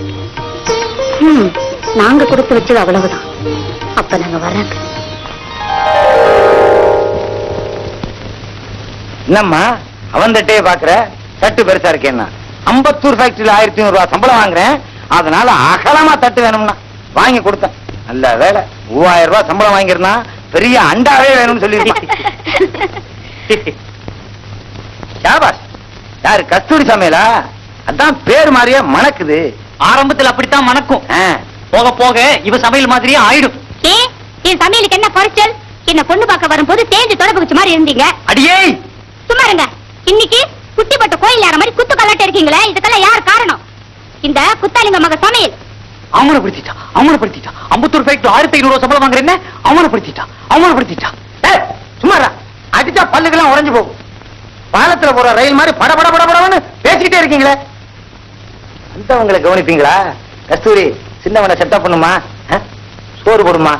நாங்க கொடுத்து வச்சது அவ்வளவுதான். அப்ப நாங்க வர்றாங்க. என்னம்மா அவன் தட்டையே பாக்குற? தட்டு பெருசா இருக்கேன்னா அம்பத்தூர் ஃபேக்டரியில 1500 ரூபாய் சம்பளம் வாங்குறேன். அதனால அகலமா தட்டு வேணும்னா வாங்கி கொடுத்தேன். நல்ல வேலை 3000 ரூபாய் சம்பளம் வாங்கிருந்தா பெரிய அண்டாவே வேணும்னு சொல்லிருப்பான். ஷாபாஷ். யாரு? கஸ்தூரி சமையலா? அதான் பேர் மாதிரியே மணக்குது. ஆரம்பத்தில் அப்படித்தான் மணக்கும். போக போக இவ சமையல் மாதிரியே ஆயிடும். என் சமையலுக்கு என்ன குறைச்சல்? என்ன பொண்ணு பார்க்க வரும்போது தேஞ்சு தொடப்புச்சு மாதிரி இருந்தீங்க. அடியே சும்மா இருங்க. இன்னைக்கு குட்டிப்பட்ட கோயில் யார மாதிரி குத்து கல்லாட்ட இருக்கீங்களே, இதுக்கெல்லாம் யார் காரணம்? இந்த குத்தாலிங்க மக சமையல். அவமானப்படுத்திட்டா. அம்பத்தூர் ஃபேக்டரி 1500 ரூபாய் சம்பளம் வாங்குறேன்னு அவமானப்படுத்திட்டா. சும்மாரா அடிச்சா பல்லுக்கெல்லாம் உடைஞ்சு போகும். பாலத்துல போற ரயில் மாதிரி பட பட பட படன்னு பேசிக்கிட்டே இருக்கீங்களே. வந்தவங்களை கவனிப்பீங்களா? கஸ்தூரி சின்னவனை செட்டப் பண்ணுமா, சோறு போடுமா.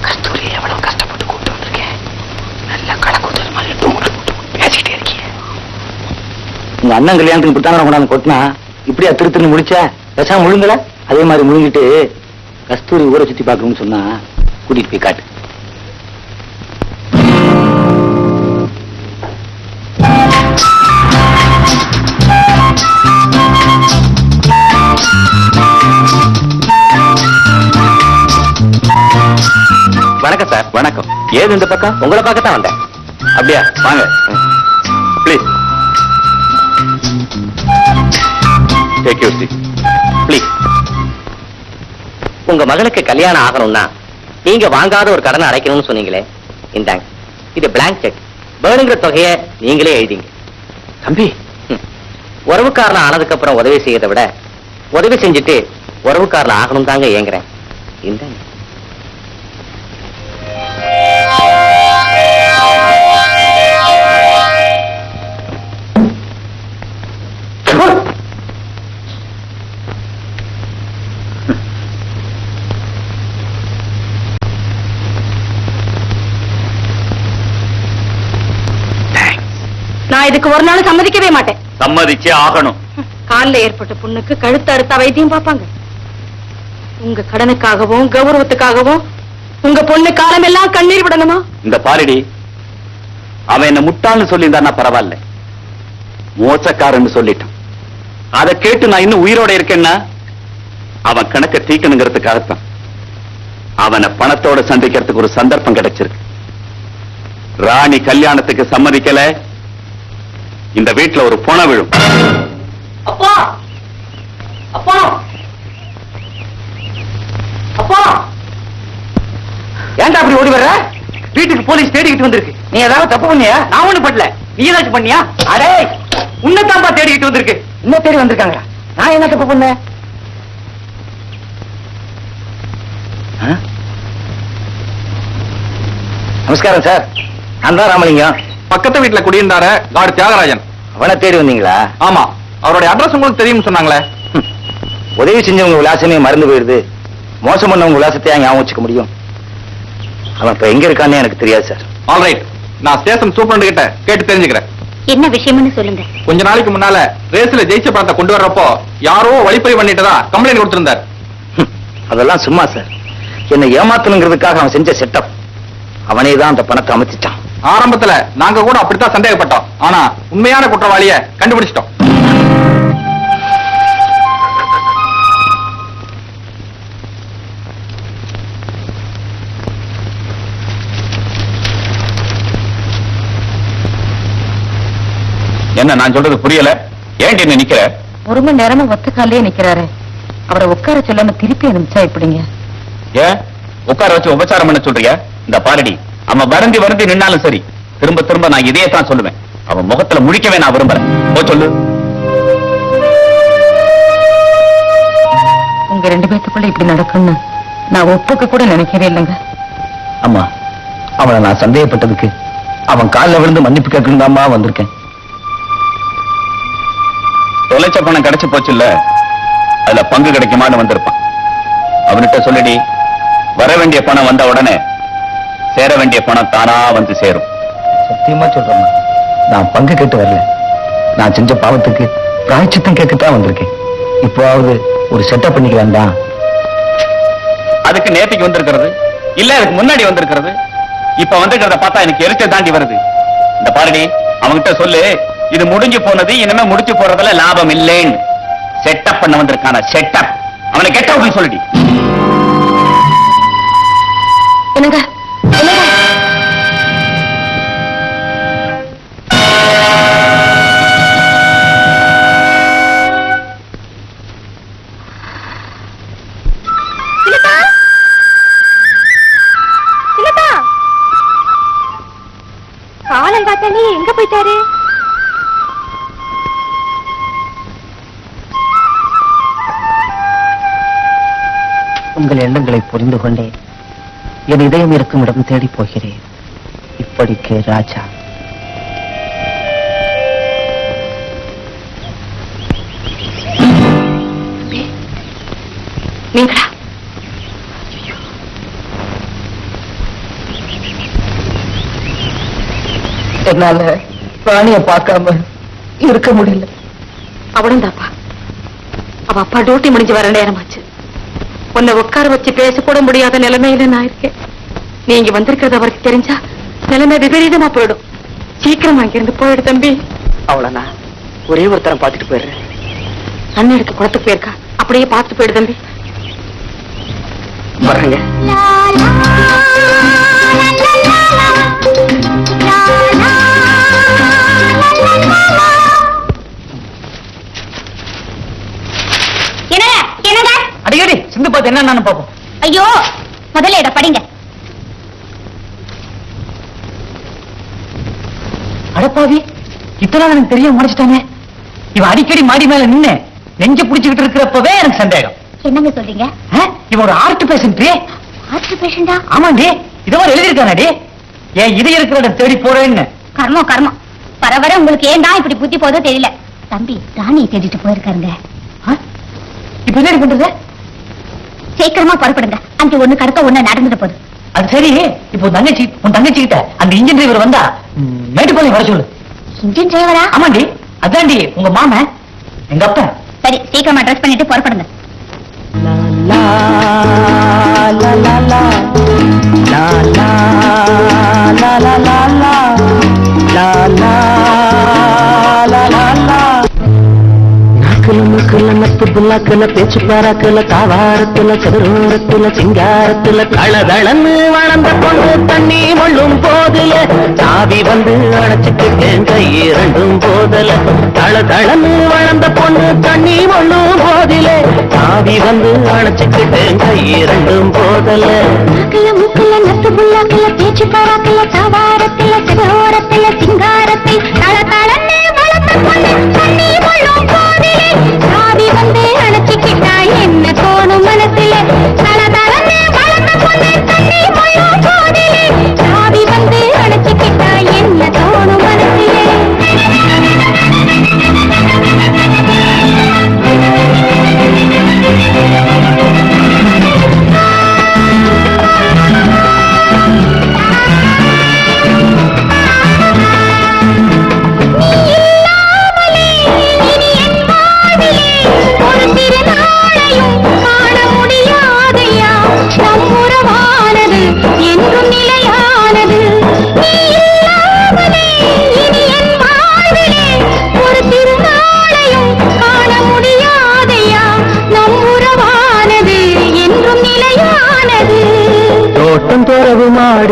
கஸ்தூரி எவ்வளவு கஷ்டப்பட்டு கூப்பிட்டு வந்திருக்கேன். நல்ல கலக்கூத்தல் மாதிரி பேசிக்கிட்டே இருக்கீங்க. உங்க அண்ணன் கல்யாணத்துக்கு புத்தாங்க கொண்டாந்து கொட்டினா இப்படியா திருத்தின்னு முடிச்ச? பேசாம முழுங்கல அதே மாதிரி முழுங்கிட்டு கஸ்தூரி ஊரை சுத்தி பார்க்கணும்னு சொன்னா கூட்டிட்டு போய் காட்டு. வணக்கம் சார். வணக்கம். ஏது இந்த பக்கம்? உங்களை பார்க்கத்தான் வந்தேன். அப்படியா? வாங்க please. Take your seat please. உங்க மகளுக்கு கல்யாணம் ஆகணும்னா நீங்க வாங்காத ஒரு கடனை அடைக்கணும்னு சொன்னீங்களே, இந்தாங்க. இது பிளாங்க் செக். வேணுங்கிற தொகையை நீங்களே எழுதிங்க. தம்பி, உறவுக்காரன் ஆனதுக்கு அப்புறம் உதவி செய்யறதை விட உதவி செஞ்சுட்டு உறவுக்காரன் ஆகணும் தாங்க ஏங்குறேன். இந்தாங்க. நான் இதுக்கு ஒரு நாள் சம்மதிக்கவே மாட்டேன். சம்மதிச்சே ஆகணும். காலில் ஏற்பட்ட புண்ணுக்கு கழுத்து அறுத்த வைத்தியம் பார்ப்பாங்க. உங்க கடனுக்காகவும் கௌரவத்துக்காகவும் உங்க பொண்ணு காலம் எல்லாம் கண்ணீர் விடணுமா? இந்த பாரிடி, அவன் என்ன முட்டாள்னு சொல்லியிருந்தா பரவாயில்ல, மோசக்காரன்னு சொல்லிட்டான். அதை கேட்டு நான் இன்னும் உயிரோட இருக்கேன்னா அவன் கணக்கை தீக்கணுங்கிறதுக்காகத்தான். அவனை பணத்தோட சந்திக்கிறதுக்கு ஒரு சந்தர்ப்பம் கிடைச்சிருக்கு. ராணி கல்யாணத்துக்கு சம்மதிக்கல, இந்த வீட்டுல ஒரு பொண விழும். அப்பா அப்பா அப்பா, ஏன்டா அப்படி ஓடி வர்ற? வீட்டுக்கு போலீஸ் தேடிக்கிட்டு வந்திருக்கு. நீ ஏதாவது தப்பு பண்ணியா? நான் ஒண்ணு பண்ணல. நீ ஏதாச்சும் பண்ணியா? அடே, உன்னைத்தான்பா தேடிக்கிட்டு வந்திருக்கு. இன்னும் தேடி வந்திருக்காங்க. நான் என்ன தப்பு பண்ணேன்? நமஸ்காரம் சார். நான் தான் ராமலிங்கம். பக்கத்து வீட்டுல குடியிருந்தார கார்டு தியாகராஜன். அவனை தேடி வந்தீங்களா? ஆமா, அவருடைய அட்ரஸ் உங்களுக்கு தெரியும் சொன்னாங்களே. உதவி செஞ்சவங்க விலாசமே மறந்து போயிருது. மோசம் பண்ணவங்க விலாசத்தையா ஞாபகம் வச்சுக்க முடியும்? அவன் இப்ப எங்க இருக்கான்னு எனக்கு தெரியாது சார். ஆல்ரைட், நான் ஸ்டேஷன் சூப்பரண்ட் கிட்ட கேட்டு தெரிஞ்சுக்கிறேன். என்ன விஷயம்னு சொல்லுங்க. கொஞ்ச நாளைக்கு முன்னால ரேஸ்ல ஜெயிச்ச பணத்தை கொண்டு வர்றப்போ யாரோ வழிப்பறி பண்ணிட்டதா கம்ப்ளைண்ட் கொடுத்திருந்தார். அதெல்லாம் சும்மா சார். என்னை ஏமாத்தணுங்கிறதுக்காக அவன் செஞ்ச செட்டப். அவனே தான் அந்த பணத்தை அமைச்சிட்டான். ஆரம்பத்துல நாங்க கூட அப்படித்தான் சந்தேகப்பட்டோம். ஆனா உண்மையான குற்றவாளிய கண்டுபிடிச்சிட்டோம். என்ன நான் சொல்றது புரியல? ஏன்டி என்ன நிக்கிற? ஒரு மணி நேரமா ஒத்த காலையே நிக்கிறாரு. அவரை உட்கார சொல்லாம திருப்பி அனுப்பிச்சா எப்படிங்க? ஏன் உட்கார வச்சு உபச்சாரம் பண்ண சொல்றியா? இந்த பாரடி, அவன் வருந்தி வருந்தி நின்னாலும் சரி, திரும்ப திரும்ப நான் இதையே தான் சொல்லுவேன். அவன் முகத்துல முழிக்கவே நான் விரும்புறேன். போ சொல்லு. உங்க 2 பேத்துக்குள்ள இப்படி நடக்கும்னு நான் ஒப்புக்க கூட நினைக்கிறேன் இல்லைங்க. அம்மா, அவனை நான் சந்தேகப்பட்டதுக்கு அவன் காலில் விழுந்து மன்னிப்பு கேட்கணும்தாம்மா வந்திருக்கேன். தொலைச்ச பணம் கிடைச்சு போச்சு இல்ல, அதுல பங்கு கிடைக்குமான்னு வந்திருப்பான். அவன்கிட்ட சொல்லிடி, வர வேண்டிய பணம் வந்த உடனே சேர வேண்டிய பணம் தானா வந்து சேரும். சத்தியமா சொல்றேம்மா, நான் பங்கு கேட்டு வரல. நான் செஞ்ச பாவத்துக்கு பிராயச்சித்தம் கேட்கத்தான் வந்திருக்கேன். இப்போவாவது ஒரு செட்டப் பண்ணிக்கலாம் தான். அதுக்கு நேத்திக்கு வந்திருக்கிறது இல்ல, அதுக்கு முன்னாடி வந்திருக்கிறது. இப்ப வந்திருக்கிறத பார்த்தா எனக்கு எரிச்சல் தாண்டி வருது. இந்த பாருடி, அவன்கிட்ட சொல்லு, இது முடிஞ்சு போனது, இனிமே முடிச்சு போறதுல லாபம் இல்லைன்னு. செட்டப் பண்ண வந்திருக்கான செட்டப். அவனை கெட்ட அப்படின்னு சொல்லிடி. என்னங்க என்னங்க காலங்காத்தாலே எங்க போயிட்டாரு? உங்கள் எண்ணங்களை புரிந்து கொண்டேன். என் இதயம் இருக்கும் இடம் தேடி போகிறேன். இப்படிக்கு ராஜா. நீங்களா? என்னால ராணிய பார்க்காம இருக்க முடியல. அவளும் தாப்பா, அவ அப்பா டியூட்டி முடிஞ்சு வர நேரமாச்சு. உன்னை உட்கார வச்சு பேசக்கூட முடியாத நிலைமையில நான் இருக்கேன். நீங்க வந்திருக்கிறது அவருக்கு தெரிஞ்சா நிலைமை விபரீதமா போயிடும். சீக்கிரம் அங்கிருந்து போயிடு தம்பி. அவ்வளவுனா ஒரே ஒருத்தரம் பார்த்துட்டு போயிடுறேன். அண்ணனுக்கு குளத்துக்கு போயிருக்கா, அப்படியே பார்த்துட்டு போயிடு தம்பி. வர்றேங்க. அடிக்கடி சிந்து பார்த்து என்ன பாப்போம். ஐயோ, முதல்ல இத படிங்க. அடப்பாவி, இத்தனை எனக்கு தெரிய முடிச்சிட்டாங்க. இவன் அடிக்கடி மாடி மேல நின்னு நெஞ்ச புடிச்சுக்கிட்டு இருக்கிறப்பவே எனக்கு சந்தேகம். என்னங்க சொல்றீங்க? இவன் ஒரு ஆர்ட் பேஷண்ட். ஆர்ட் பேஷண்டா? ஆமாண்டி, இதோ எழுதியிருக்கானடி. ஏன் இது இருக்கிற இடம் தேடி போறேன்னு. கர்மம் கர்மம். வர வர உங்களுக்கு ஏன் தான் இப்படி புத்தி போதோ தெரியல. தம்பி ராணியை தேடிட்டு போயிருக்காருங்க. இப்ப என்ன பண்றது? சீக்கிரமா புறப்படுங்க. அங்க ஒண்ணு கடத்த ஒண்ணு நடந்துட்டு போகுது. அது சரி, இப்போ உன் தங்கச்சி கிட்ட அந்த இன்ஜின் டிரைவர் வந்தா மேட்டுப்பாளையம் வர சொல்லு. இன்ஜின் டிரைவரா? ஆமாண்டி, அதாண்டி உங்க மாமன், எங்க அப்பா. சரி, சீக்கிரமா ட்ரெஸ் பண்ணிட்டு புறப்படுங்க. நத்து புல்லாக்கல பேச்சு பாராக்கல தாவாரத்துல சதுரோரத்துல சிங்காரத்துல தளதளன்னு வளர்ந்த பொண்ணு தண்ணி மொள்ளும் போதுல சாவி வந்து அணைச்சுக்கிட்டேன் கை இரண்டும் போதல. தளதளன்னு வளர்ந்த பொண்ணு தண்ணி மொள்ளும் போதில சாவி வந்து அணைச்சுக்கிட்டேன் கை இரண்டும் போதல. மூக்கல நத்து புல்லாக்கல பேச்சு பாராக்கல தாவாரத்துல சதுரோரத்துல சிங்காரத்தில் தளதளன்னு வளர்ந்த பொண்ணு தண்ணி மொள்ளும் போதிலே சாவி வந்து அணைச்சுக்கிட்டா என்ன தோணும் மனசுல. தளதளன்னு வளர்ந்த பொண்ணு தண்ணி மொள்ளும் போதிலே சாவி வந்து அணைச்சுக்கிட்டா என்ன தோணும் மனசுல.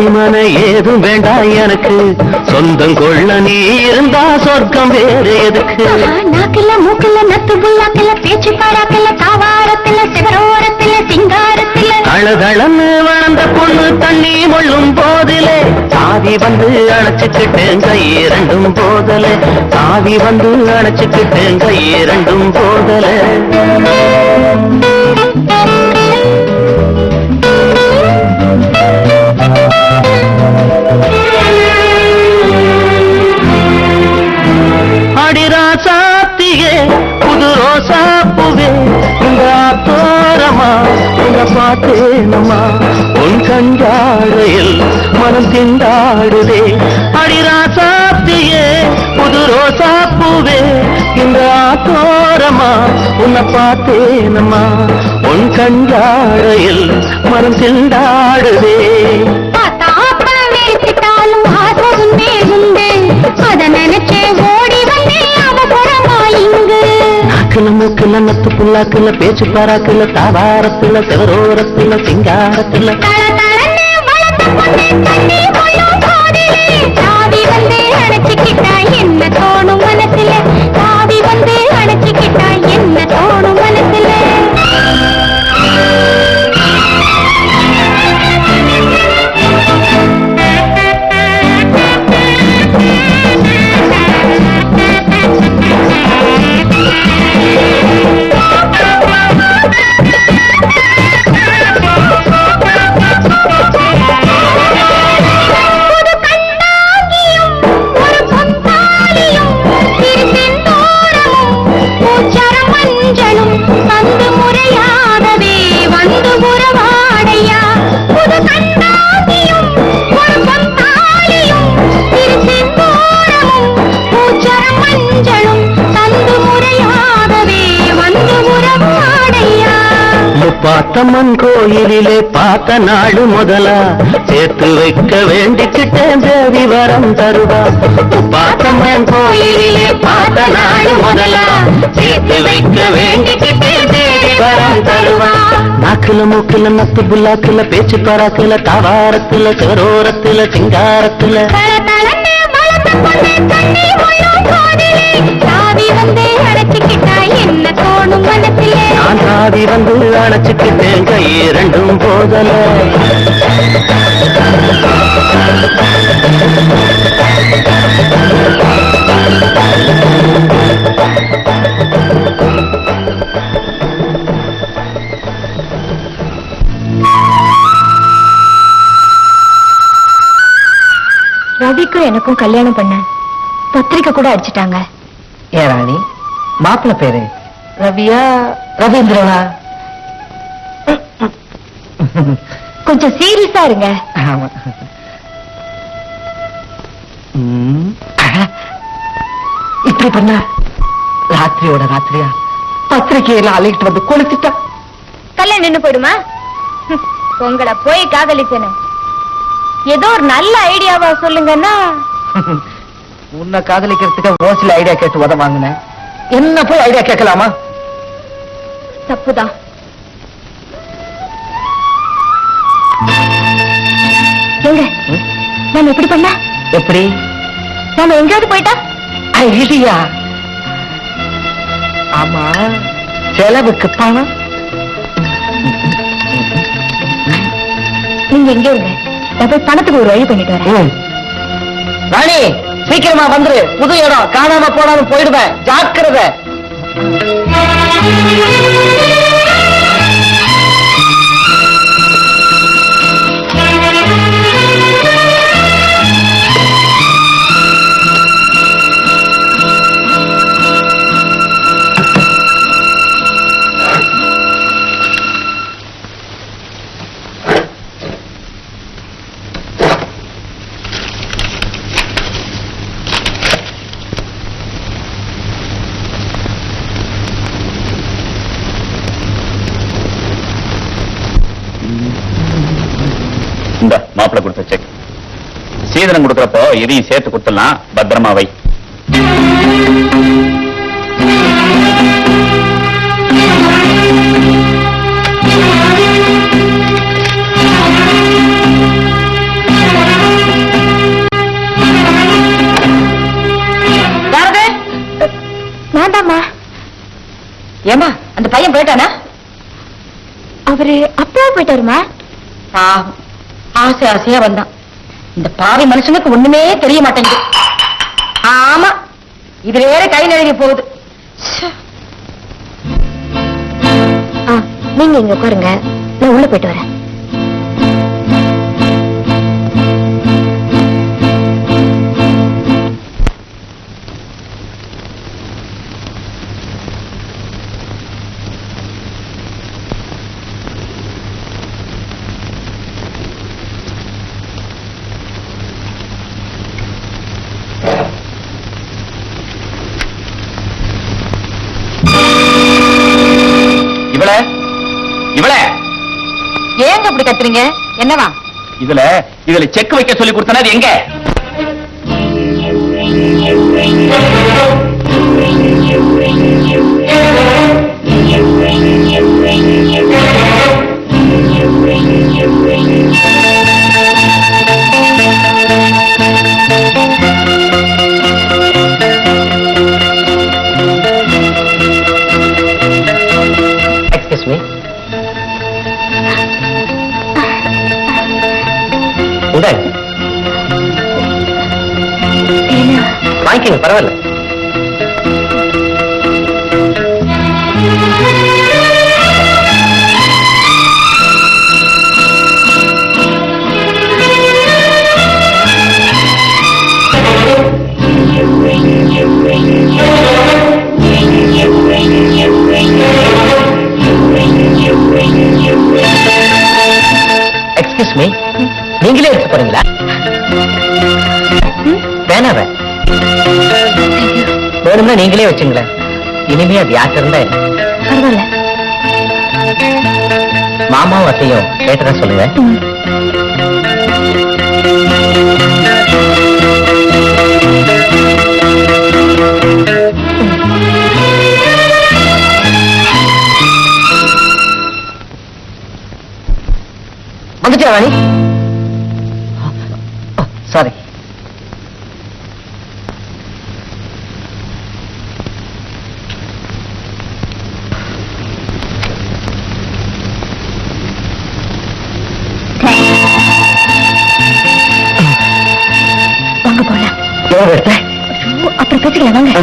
மாடிமன ஏதும் வேண்டாம் எனக்கு, சொந்தம் கொள்ள நீ இருந்தா சொர்க்கம் வேறு எதுக்கு? நாக்குல மூக்குல நத்து புல்லாக்குல பேச்சு பாடாக்குல தாவாரத்துல சிவரோரத்துல சிங்காரத்துல அழதளன்னு வளர்ந்த பொண்ணு தண்ணி மொள்ளும் போதிலே சாவி வந்து அணைச்சுக்கிட்டேன் கை இரண்டும் போதலே, சாவி வந்து அணைச்சுக்கிட்டேன் கை இரண்டும் போதலே. அடிராசாத்தியே புது ரோசாப்புவே உங்க தோரமா உங்க பார்த்தேனம்மா, உன் கண்டாடையில் மனம் திண்டாடுதே. அடிராசாத்தியே புது ரோசாப்புவே இந்த தோரமா உன்னை பார்த்தேனம்மா, உன் கண்டாடையில் மனம் திண்டாடுதே. அத நினைச்சே ஓடி வந்தேன் அவசரமா இங்கு. நாக்குல மூக்குல நத்து புல்லாக்குல பேச்சு பாராக்குல தாவாரத்துல சிவரோரத்துல சிங்காரத்துல தளதளன்னு வளர்த்த பொண்ணு தண்ணி மொள்ளும் போதிலே சாவி வந்து அணைச்சுக்கிட்டா என்ன தோணும் மனசுல, சாவி வந்து அணைச்சுக்கிட்டா என்ன தோணும் மனசுல. பார்த்தம்மன் கோயிலிலே பார்த்த நாடு முதலா சேர்த்து வைக்க வேண்டிக்கிட்டேன் தேவி வரம் தருவா. பார்த்தம்மன் கோயிலிலே பார்த்த நாடு முதலா சேர்த்து வைக்க வேண்டிக்கிட்டேன் தேவி வரம் தருவா. நாக்குல மூக்குல நத்து புல்லாக்குல பேச்சு பாராக்குல தாவாரத்துல சிவரோரத்துல சிங்காரத்துல நான் சாவி வந்து அணைச்சுக்கிட்டேன் கை இரண்டும் போதல. ரவிக்கும் எனக்கும் கல்யாணம் பண்ண பத்திரிக்கை கூட அடிச்சிட்டாங்க. ஏ ராணி, மாப்பிள்ள பேரு ரவியா ரவீந்திரனா? கொஞ்சம் சீரியஸா இருங்க. ஆமா. இப்படி பண்ண ராத்திரியோட ராத்திரியா பத்திரிகையில அழைக்கிட்டு வந்து கொளுத்திட்டா கல்யாணம் நின்னு போயிடுமா? உங்களை போய் காதலிச்சேன்னு ஏதோ ஒரு நல்ல ஐடியாவா சொல்லுங்கன்னா. உன்னை காதலிக்கிறதுக்கு ஓசில ஐடியா கேட்டு உத வாங்கினேன், என்ன போய் ஐடியா கேட்கலாமா? தப்புதான். எங்க நாம எப்படி பண்ண? எப்படி? நாம எங்கேயாவது போயிட்டா? ஐடியா? ஆமா, செலவுக்கு பணம். நீங்க எங்க இருங்க, நான் போய் பணத்துக்கு ஒரு வழி பண்ணிட்டு வரேன். ராணி, சீக்கிரமா வந்துரு, புது இடம், காணாம போனாலும் போயிடுவேன், ஜாக்கிரதை. இந்த மாப்பிள்ள கொடுத்த செக் சீதனம் கொடுக்கறப்போ இதையும் சேர்த்து கொடுத்துடலாம், பத்திரமா வை. பையன் போயிட்டானா? அவரு அப்பா போயிட்டாருமா. பாவம், ஆசை ஆசையா வந்தான். இந்த பாவி மனுஷனுக்கு ஒண்ணுமே தெரிய மாட்டேங்குது. ஆமா, இது வேற கை நழுவி போகுது. நீங்க இங்க உட்காருங்க, நான் உள்ள போயிட்டு வரேன். ஏங்க அப்படி கத்துறீங்க? என்னவா? இதுல செக் வைக்க சொல்லி கொடுத்தனது எங்க? Excuse me. வாங்கிக்கங்க, பரவாயில்ல. எக்ஸ்கியூஸ் மீ, நீங்களே எடுத்து போறீங்களா? வேணாவ வேணும்னா நீங்களே வச்சுங்களேன். இனிமே அது யார்கிட்ட இருந்தா பரவாயில்ல. மாமாவும் அத்தையும் கேட்டதா சொல்லுங்க. வந்துட்டியா ராணி? சாரி. வாங்க போலாம். எவ்வளவு எடுத்த? அப்புறம் பேசிக்கலாம் வாங்க.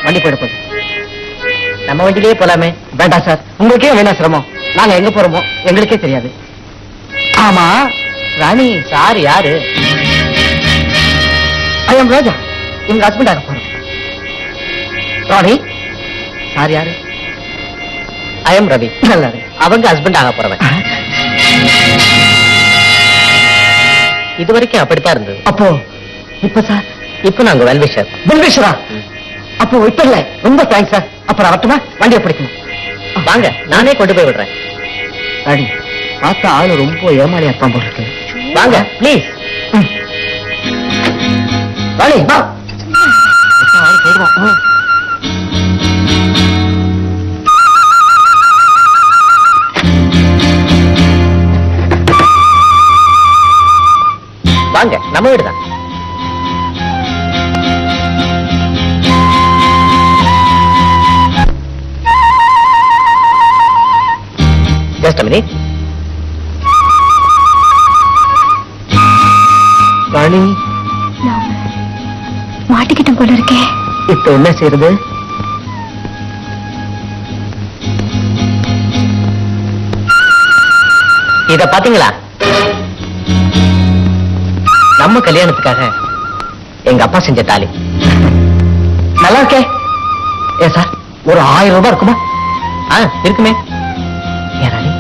வண்டி போயிட போகுது. நம்ம வண்டியிலேயே போலாமே. வேண்டாம் சார், உங்களுக்கே வேணா சிரமம். நாங்க எங்க போறோமோ எங்களுக்கே தெரியாது. ஆமா ராணி, சார் யாரு? ஐ எம் ராஜா, எங்க ஹஸ்பண்ட் ஆக போறோம். ராணி, சார் யாரு? I am Ravi. நல்லது, அவங்க ஹஸ்பண்ட் ஆக போறவன். இது வரைக்கும் அப்படித்தான் இருந்தது. அப்போ இப்ப சார், இப்ப நாங்க வெல்விஷர். வெல்விஷரா? அப்போ இப்ப இல்ல. ரொம்ப தேங்க்ஸ் சார். அப்புறம் வரட்டுமா? வண்டியை பிடிக்கணும். வாங்க, நானே கொண்டு போய் விடுறேன். ராணி, பார்த்தா ஆளு ரொம்ப ஏமாளியா இருப்பான் போல இருக்கு. வாங்க ப்ளீஸ். ராணி வா. ஆளு போயிடுவான். வாங்க, நம்ம வீடுதான். Just a minute. ராணி, மாட்டிக்கிட்டும் போல இருக்கே. இப்ப என்ன செய்யறது? இத பாத்தீங்களா? நம்ம கல்யாணத்துக்காக எங்க அப்பா செஞ்ச தாலி. நல்லா இருக்கே. ஏ சார், ஒரு 1000 ரூபாய் இருக்குமா? இருக்குமே. ஏன் ராணி,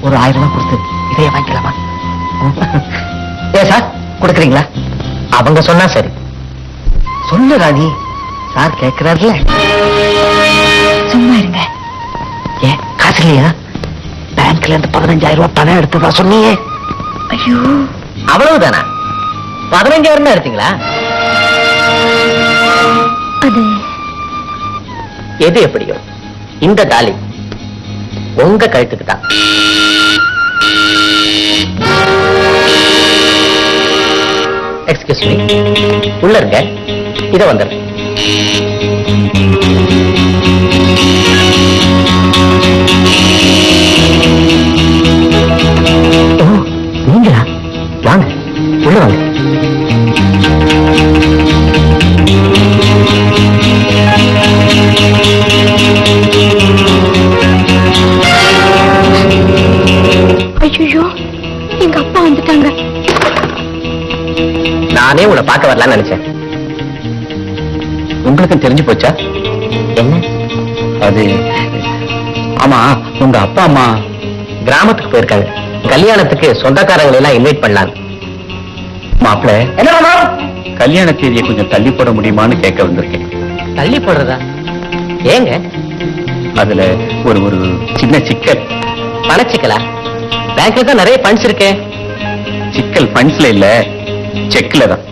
ஒரு 1000 ரூபாய் கொடுத்து இதைய வாங்கிக்கலாமா? ஏ சார், கொடுக்குறீங்களா? அவங்க சொன்னா சரி. சொல்லு ராணி, சார் கேட்கிறாருல. சும்மா இருங்க. ஏன் காசு இல்லையா? பேங்க்ல இருந்து 15000 ரூபாய் பணம் எடுத்ததா சொன்னீங்க. ஐயோ, அவ்வளவுதானா? 15,000 தான் எடுத்தீங்களா? அது எது எப்படியோ இந்த தாலி உங்க கழுத்துக்கு தான். எக்ஸ்கியூஸ் மீ, உள்ள இருங்க, இத வந்துடுறேன். ஓ, நீங்களா? வாங்க, உள்ள வாங்க. ஐயோ, எங்க அப்பா வந்துட்டாங்க. நானே உங்களை பார்க்க வரலாம்னு நினைச்சேன். உங்களுக்கு தெரிஞ்சு போச்சா? என்ன? அது ஆமா, உங்க அப்பா அம்மா கிராமத்துக்கு போயிருக்காங்க. கல்யாணத்துக்கு சொந்தக்காரங்களை எல்லாம் இன்வைட் பண்ணலாம். மாப்பிள்ள என்ன மாமா? கல்யாண தேதியை கொஞ்சம் தள்ளி போட முடியுமான்னு கேட்க வந்திருக்கேன். தள்ளி போடுறதா? ஏங்க? அதுல ஒரு ஒரு சின்ன சிக்கல். பணச்சிக்கலா? பேங்க்ல தான் நிறைய பண்ட்ஸ் இருக்கே. சிக்கல் பண்ட்ஸ்ல இல்ல, செக்ல தான்.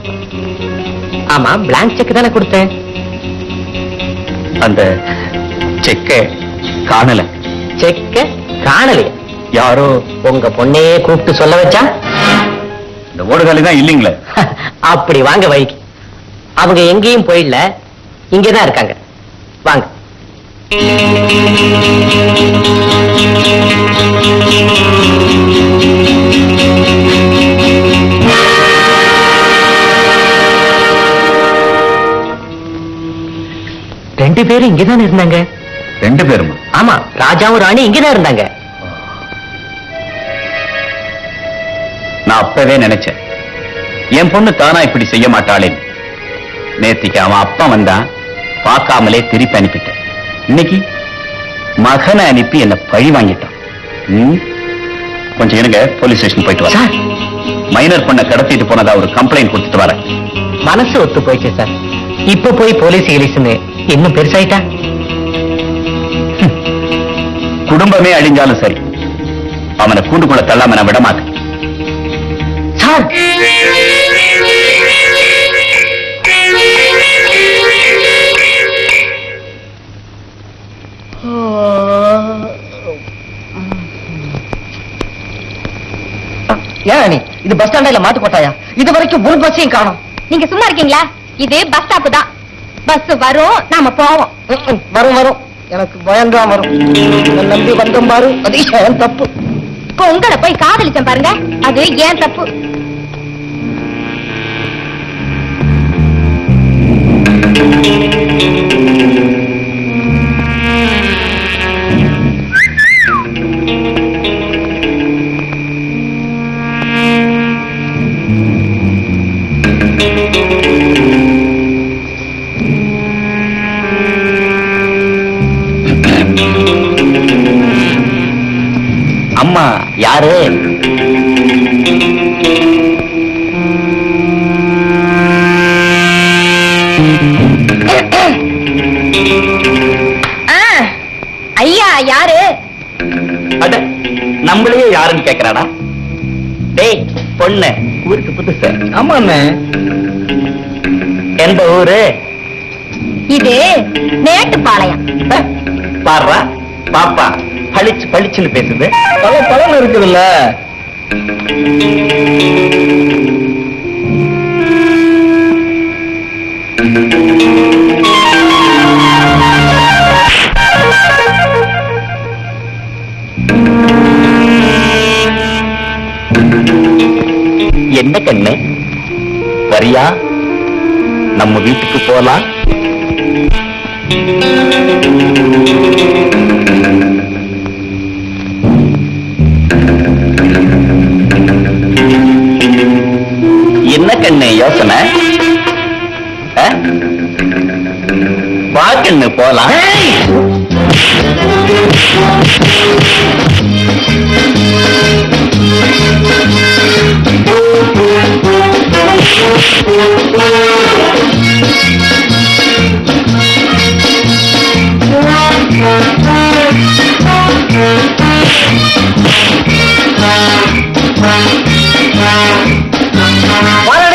ஆமா, பிளாங்க் செக் தானே கொடுத்தேன். அந்த செக்க காணல. செக்க காணலையா? யாரோ உங்க பொண்ணையே கூப்பிட்டு சொல்ல வச்சா? இந்த ஓடுகாலி தான் இல்லீங்களே. அப்படி வாங்க வைக்கு. அவங்க எங்கேயும் போயிடல, இங்கதான் இருக்காங்க. வாங்க. ரெண்டு பேரும் இங்கதான் இருந்தாங்க. ரெண்டு பேருமா? ஆமா, ராஜாவும் ராணி இங்கதான் இருந்தாங்க. நான் அப்பவே நினைச்சேன் என் பொண்ணு தானா இப்படி செய்ய மாட்டாளே. நேத்திக்கு அவன் அப்பா வந்தான், பார்க்காமலே திருப்பி அனுப்பிட்டேன். இன்னைக்கு மகனை அனுப்பி என்ன பழி வாங்கிட்டான். கொஞ்சம் இருங்க, போலீஸ் ஸ்டேஷன் போயிட்டு வரேன். சார், மைனர் பொண்ணை கடத்திட்டு போனதா ஒரு கம்ப்ளைண்ட் கொடுத்துட்டு வரேன். மனசு ஒத்து போயிடுச்சு சார். இப்ப போய் போலீஸ் இலிசுன்னு இன்னும் பெருசாயிட்டா? குடும்பமே அழிஞ்சாலும் சரி, அவனை கூண்டுக்குள்ள தள்ளாம நான் விட மாட்டேன். சார், ஏன் இது பஸ் ஸ்டாண்ட்ல மாட்டு போட்டாயா? இது வரைக்கும் ஒரு பஸ்ஸையும் காணோம். நீங்க சும்மா இருக்கீங்களா? இது பஸ் ஸ்டாப் தான். பஸ் வரும், நாம போவோம். வரும் வரும், எனக்கு பயம்தான் வரும். என்னை நம்பி வந்தோம் பாரு, அது ஏன் தப்பு. இப்போ உங்களை போய் காதலிச்சேன் பாருங்க, அது ஏன் தப்பு. அம்மா யாரு? ஐயா யாரு? அட, நம்மளையே யாருன்னு கேக்குறாடா? டேய் பொண்ணு, ஊருக்கு புதுசு. ஆமா அண்ணே. எந்த ஊரு? இது மேட்டுப்பாளையம். பாருடா பாப்பா, பளிச்சு பளிச்சுன்னு பேசுது. பல பலன் இருக்குதுல்ல. என்ன கண்ணு, வரியா? நம்ம வீட்டுக்கு போலாம். என்ன கண்ணு யோசனை? வா கண்ணு போலாம். வாடா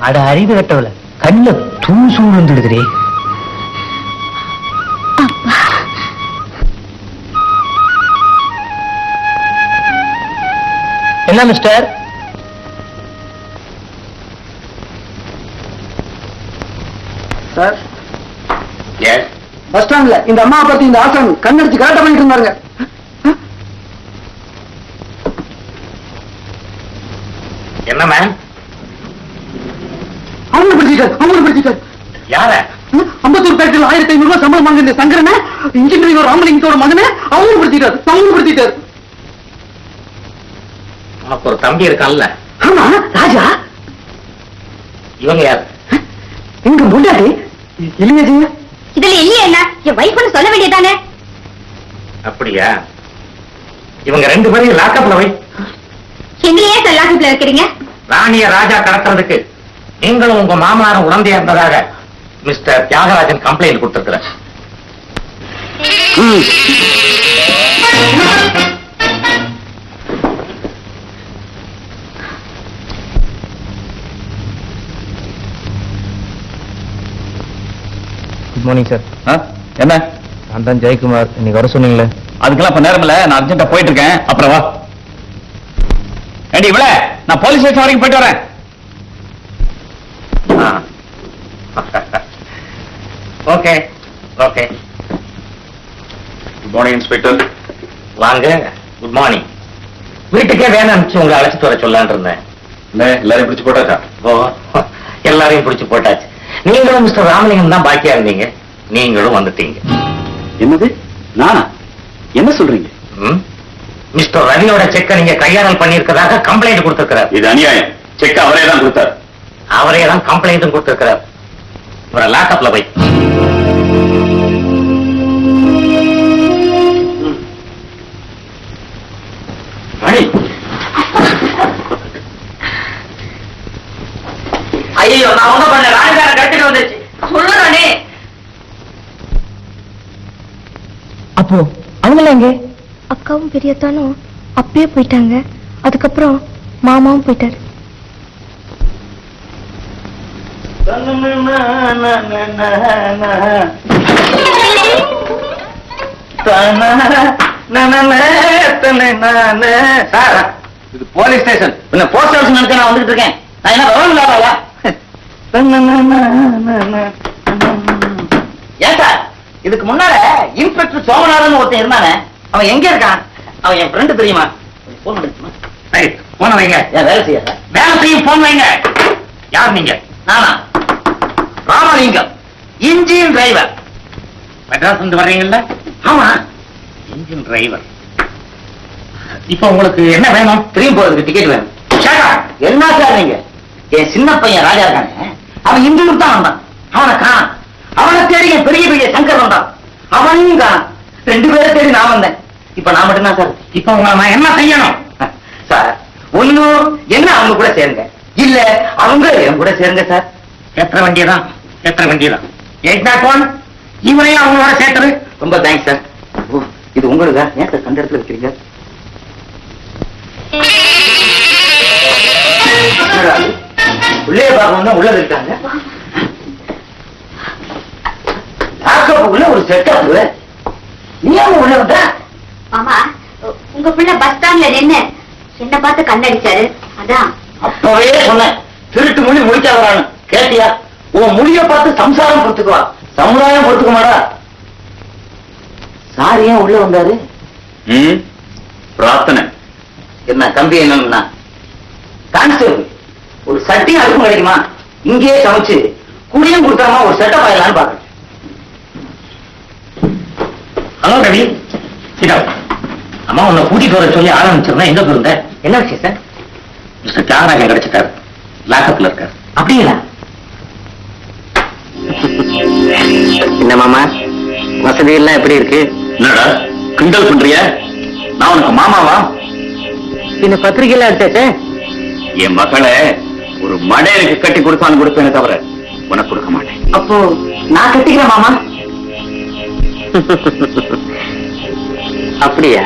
அட அறிவு கட்டவல கண்ணுல தூசு வந்துடுதுரே. என்ன மிஸ்டர்? சார் பஸ் ஸ்டாண்ட்ல இந்த அம்மா பத்தி இந்த ஆசான் கண்ணடிச்சு கரெக்டா பண்ணிட்டு இருந்தாங்க. என்ன மேம்? அவங்க பிடிச்சிட்டார். யார? அம்பத்தூர் ஃபேக்டரியில் 1500 ரூபாய் சம்பளம் வாங்க இந்த சங்கரனை இன்ஜினியர் ராமலிங்கத்தோட மகனை அவங்க பிடிச்சிட்டார். உனக்கு ஒரு தம்பி இருக்கான்ல? ஆமா ராஜா. இவங்க யாரு? எங்க முன்னாடி இல்லையா ஜெயா? இதுல இல்லையா என்ன என் வைஃப்னு சொல்ல வேண்டியதானே? அப்படியா? இவங்க 2 பேரையும் லாக்கப்ல வை. எங்களையே லாக்கப்ல வைக்கிறீங்க? ராணிய ராஜா கடத்துறதுக்கு நீங்களும் உங்க மாமனாரும் உடந்தையா இருந்ததாக மிஸ்டர் தியாகராஜன் கம்ப்ளைண்ட் கொடுத்திருக்கிறார். Good morning sir. என்ன? நான் தான் ஜெயக்குமார். இன்னைக்கு வர சொன்னீங்களே. அதுக்கெல்லாம் இப்ப நேரம் இல்ல, நான் அர்ஜென்ட்டா போயிட்டு இருக்கேன். அப்புறம் வா. ஏண்டி இவ்வளவு நான் போலீஸ் ஸ்டேஷன் வரைக்கும் போயிட்டு வரேன். Okay okay. Good morning inspector. வாங்க. Good morning. வீட்டுக்கே வேணும் அனுப்பிச்சு உங்களை அழைச்சிட்டு வர சொல்லான்னு இருந்தேன். எல்லாரையும் பிடிச்சு போட்டாச்சா? ஓ, எல்லாரையும் பிடிச்சு போட்டாச்சு. நீங்களும் மிஸ்டர் ராமலிங்கம் தான் பாக்கியா இருந்தீங்க. நீங்களும் வந்துட்டீங்க. என்னது? நானா? என்ன சொல்றீங்க? மிஸ்டர் ரவியோட செக்கை நீங்க கையாடல் பண்ணியிருக்கதாக கம்ப்ளைண்ட் கொடுத்திருக்கிறார். இது அநியாயம். செக் அவரே தான் கொடுத்தார். அவரே தான் கம்ப்ளைண்ட்டும் கொடுத்திருக்கிறார். இவரை லாக்கப்ல வை. ஐயோ, நான் ஒண்ணும் பண்ண. ராணிகார கட்டிட்டு வந்துச்சு. சொல்லுறானே. அப்போ அவங்கள எங்க? அக்காவும் பெரியத்தானும் அப்பயே போயிட்டாங்க. அதுக்கப்புறம் மாமாவும் போயிட்டாரு. இது போலீஸ் ஸ்டேஷன். போஸ்ட் ஆஃபீஸ் நினைச்சு நான் வந்துட்டு இருக்கேன். நான் என்ன விவரம் இல்லாதா? ஏன் சார், இதுக்கு முன்னால இன்ஸ்பெக்டர் சோமநாதன் ஒருத்தன் இருந்தானே, அவன் எங்க இருக்கான்? அவன் என் ஃப்ரெண்டு தெரியுமா? போன் வைங்க. ஏன் வேலை செய்ய? வேலை செய்யும் போன் வைங்க. யார் நீங்க? நானா? Ramalingam, engine driver. மெட்ராஸ் வந்து வர்றீங்கல்ல? ஆமா, இன்ஜின் டிரைவர். இப்ப உங்களுக்கு என்ன வேணும்? திரும்பி போறதுக்கு டிக்கெட் வேணும். என்ன சார் நீங்க? என் சின்ன பையன் ராஜா இருக்கானே, அவன் இன்ஜினுக்கு தான் வந்தான். அவனை காணோம். அவனை தேடி என் பெரிய பெரிய சங்கர் வந்தான். அவனையும் காணோம். 2 பேரை தேடி நான் வந்தேன். இப்ப நான் மட்டும்தான் சார். இப்ப உங்களை நான் என்ன செய்யணும் சார்? ஒன்னும் என்ன அவங்க கூட சேருங்க, இல்ல அவங்க என் கூட சேருங்க சார். ஏற்ற வேண்டியதான். இவனையும் அவங்களோட சேர்த்தது. ரொம்ப தேங்க்ஸ் சார். இது உங்களுக்கா? ஏன் சார் கண்ட இடத்துல வைக்கிறீங்க? உள்ளே பார்க்கணும். உள்ள இருக்காங்க. உள்ள ஒரு செட்டப். நீ அவங்க உள்ள வந்த? மாமா, உங்க பிள்ளை பஸ் ஸ்டாண்ட்ல நின்னு என்ன பார்த்து கண்ணடிச்சாரு. அதான் அப்பவே சொன்னேன், திருட்டு மொழி முடிச்சாங்க. கேட்டியா? உன் மொழியை பார்த்து சம்சாரம் பொறுத்துக்குவா, சமுதாயம் பொறுத்துக்க மாட்டா. சார் ஏன் உள்ள வந்தாரு? பிரார்த்தனை. என்ன தம்பி? என்னன்னா கான்ஸ்டபிள், ஒரு சட்டியும் அடுப்பும் கிடைக்குமா? இங்கேயே சமைச்சு குடியும் கொடுத்தாமா ஒரு செட்டப் ஆயிடலான்னு பாக்குறேன். ஹலோ ரவி, அம்மா உன்னை கூட்டிட்டு வர சொல்லி ஆரம்பிச்சிருந்தேன். எங்க போயிருந்த? என்ன விஷயம் சார்? மிஸ்டர் தியாகராஜன் கிடைச்சிட்டாரு. லாக்கப்ல இருக்காரு. அப்படிங்களா? என்ன மாமா, வசதி எல்லாம் எப்படி இருக்கு? என்னடா கிண்டல் பண்றிய? நான் உனக்கு மாமாவா? இந்த பத்திரிகைலாம் எடுத்தாச்சே. என் மகளை ஒரு மடையனுக்கு கட்டி கொடுத்தான்னு கொடுப்பேனே தவிர உனக்கு கொடுக்க மாட்டேன். அப்போ நான் கட்டிக்கிறேன் மாமா. அப்படியா?